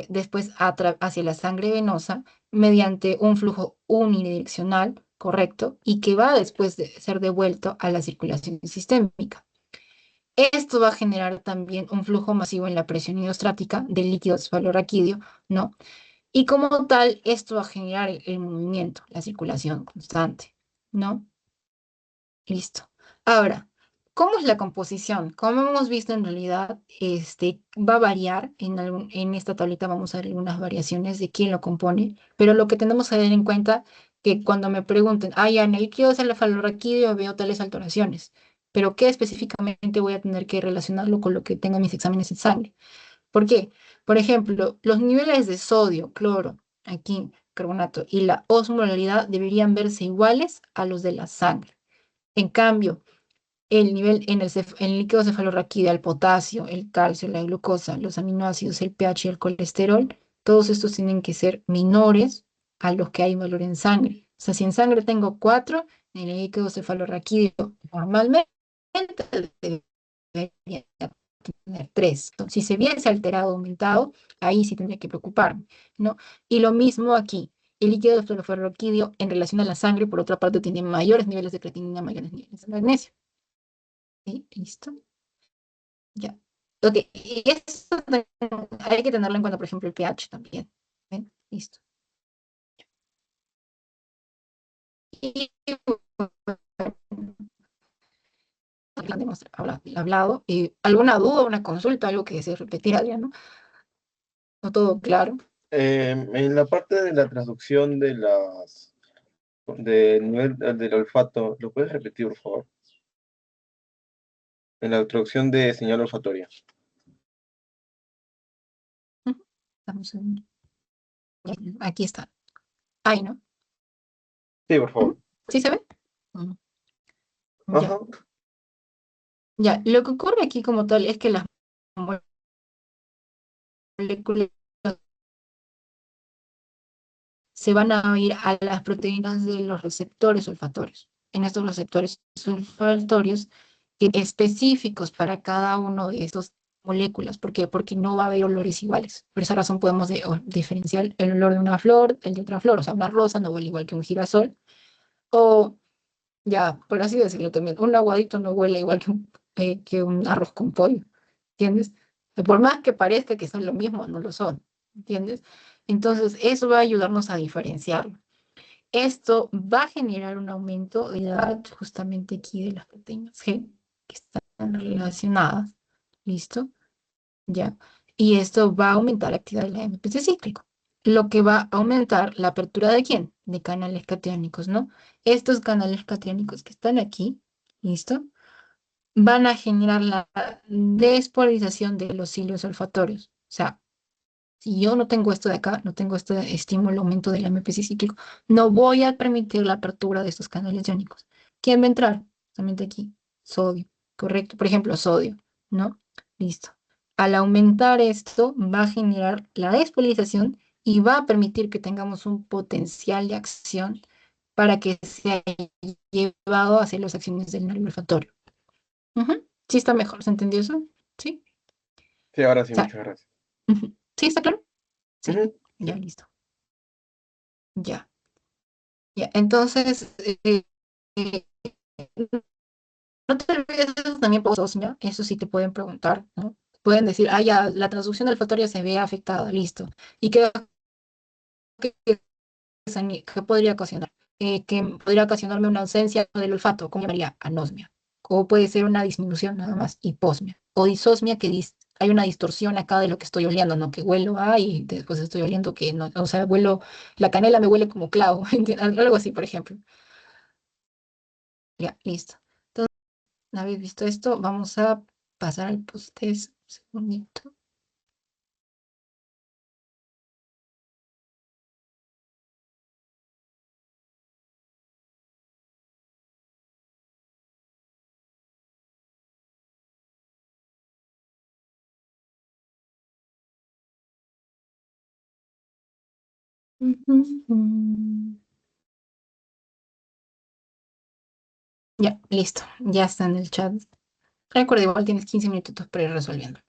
A: después hacia la sangre venosa mediante un flujo unidireccional, correcto, y que va después de ser devuelto a la circulación sistémica. Esto va a generar también un flujo masivo en la presión hidrostática del líquido cefalorraquídeo, ¿no? Y como tal, esto va a generar el movimiento, la circulación constante, ¿no? Listo. Ahora, ¿cómo es la composición? Como hemos visto, en realidad, va a variar. En esta tablita vamos a ver algunas variaciones de quién lo compone, pero lo que tenemos que tener en cuenta que cuando me pregunten, en el líquido cefalorraquídeo veo tales alteraciones, pero ¿qué específicamente voy a tener que relacionarlo con lo que tengo en mis exámenes de sangre? ¿Por qué? Por ejemplo, los niveles de sodio, cloro, aquí, carbonato, y la osmolaridad deberían verse iguales a los de la sangre. En cambio, el nivel en el líquido cefalorraquídeo, el potasio, el calcio, la glucosa, los aminoácidos, el pH y el colesterol, todos estos tienen que ser menores a los que hay valor en sangre. O sea, si en sangre tengo 4, en el líquido cefalorraquídeo normalmente debería tener 3. Si se viese alterado o aumentado, ahí sí tendría que preocuparme, ¿no? Y lo mismo aquí. El líquido cefalorraquídeo en relación a la sangre, por otra parte, tiene mayores niveles de creatinina, mayores niveles de magnesio. ¿Sí? ¿Listo? Ya. Ok, y esto hay que tenerlo en cuenta, por ejemplo, el pH también. ¿Ven? Listo. Y bueno, hemos hablado. ¿Alguna duda, una consulta, algo que desee repetir, Adriano? ¿No todo claro?
B: En la parte de la traducción de del nivel del olfato, ¿lo puedes repetir, por favor? En la traducción de señal olfatoria.
A: Ujú. Dame un segundo. Aquí está. Ahí, ¿no?
B: Sí, por favor.
A: Ujú. ¿Sí se ve? Ujú. Ya.
B: Ajá.
A: Ya. Lo que ocurre aquí como tal es que las moléculas se van a ir a las proteínas de los receptores olfatorios. En estos receptores olfatorios específicos para cada uno de estas moléculas. ¿Por qué? Porque no va a haber olores iguales. Por esa razón podemos diferenciar el olor de una flor del de otra flor. O sea, una rosa no huele igual que un girasol. O, ya, por así decirlo también, un aguadito no huele igual que un arroz con pollo. ¿Entiendes? Por más que parezca que son lo mismo, no lo son. ¿Entiendes? Entonces, eso va a ayudarnos a diferenciarlo. Esto va a generar un aumento de la edad justamente aquí de las proteínas G que están relacionadas. ¿Listo? Ya. Y esto va a aumentar la actividad del AMPC cíclico, lo que va a aumentar la apertura de quién? De canales catiónicos, ¿no? Estos canales catiónicos que están aquí, ¿listo? Van a generar la despolarización de los cilios olfatorios. O sea, si yo no tengo esto de acá, no tengo este estímulo, aumento del MPC cíclico, no voy a permitir la apertura de estos canales iónicos. ¿Quién va a entrar? Justamente aquí, sodio, correcto. Por ejemplo, sodio, ¿no? Listo. Al aumentar esto, va a generar la despolarización y va a permitir que tengamos un potencial de acción para que sea llevado hacia las acciones del nervio olfatorio. Ujú. Sí está mejor, ¿se entendió eso? Sí.
B: Sí, ahora sí,
A: Sa-
B: muchas gracias.
A: Ujú. ¿Sí está claro? Sí,
B: Ujú,
A: ya
B: sí.
A: listo. Ya. Ya, entonces, eh, no te olvides también por osmia, eso sí te pueden preguntar, ¿no? pueden decir, ah, ya, la transducción del factor ya se ve afectada, listo. ¿Y qué podría ocasionar? Que podría ocasionarme una ausencia del olfato, como llamaría anosmia. O puede ser una disminución nada más, hiposmia. O disosmia, hay una distorsión acá de lo que estoy oliendo, ¿no? Que huelo A y después estoy oliendo que no, o sea, la canela me huele como clavo, algo así, por ejemplo. Ya, listo. Entonces, una vez visto esto, vamos a pasar al post-test. Un segundito. Ujú. Ya, listo. Ya está en el chat. Recuerda, igual tienes 15 minutitos para ir resolviendo.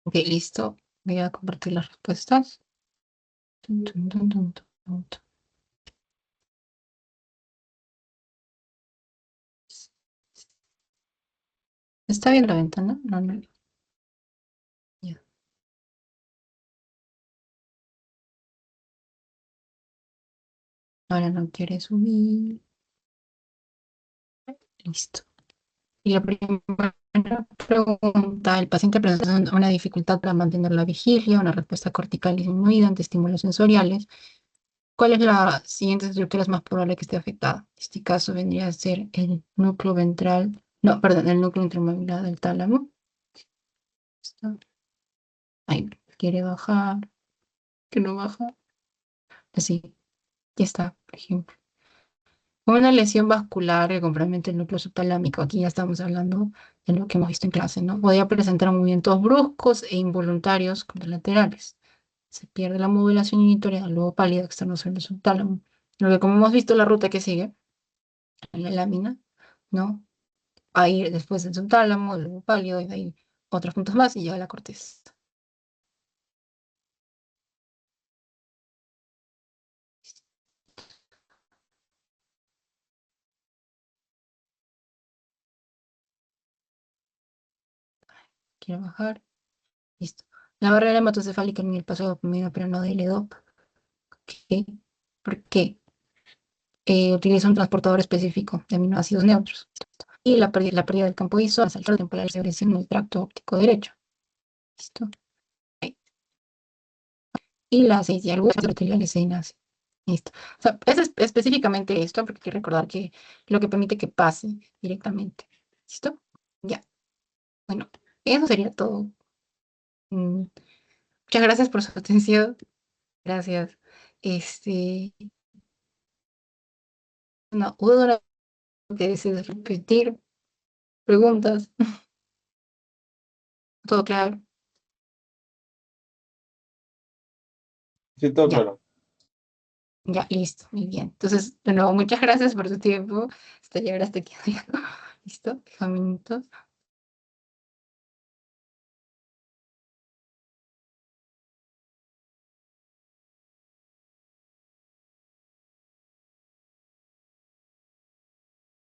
A: Ok, listo. Voy a compartir las respuestas. Tun, tun, tun, tun, tun, tun. ¿Está bien la ventana? No, no. Ya. Ahora no quiere subir. Listo. Y la primera pregunta, el paciente presenta una dificultad para mantener la vigilia, una respuesta cortical disminuida ante estímulos sensoriales. ¿Cuál es la siguiente estructura es más probable que esté afectada? En este caso vendría a ser el núcleo ventral, no, perdón, el núcleo intramedular del tálamo. Está ahí, quiere bajar, que no baja. Así, ya está, por ejemplo. Una lesión vascular que compromete el núcleo subtalámico. Aquí ya estamos hablando de lo que hemos visto en clase, ¿no? Podría presentar movimientos bruscos e involuntarios contralaterales. Se pierde la modulación inhibitorial, luego pálida externo sobre el subtálamo. Lo que como hemos visto la ruta que sigue en la lámina, ¿no? Ahí después del subtálamo, luego pálido, y de ahí otros puntos más y llega a la corteza. Quiero bajar. Listo. La barrera hematocefálica en el paso dopamina, pero no de L-DOP. ¿Qué? ¿Por qué? Utiliza un transportador específico de aminoácidos neutros. Y la pérdida del campo visual, saltar temporal de segresión en el tracto óptico derecho. ¿Listo? Ahí. Y la 6 y algunas arteriales se nace. Listo. O sea, es específicamente esto, porque hay que recordar que lo que permite que pase directamente. ¿Listo? Ya. Bueno, eso sería todo. Muchas gracias por su atención. Gracias. Este, no, hubo una que desees repetir preguntas. Todo claro.
B: Sí, todo
A: Ya.
B: claro.
A: Ya, listo, muy bien. Entonces, de nuevo, muchas gracias por tu tiempo. Hasta llegar hasta aquí. ¿Listo? 5 minutos.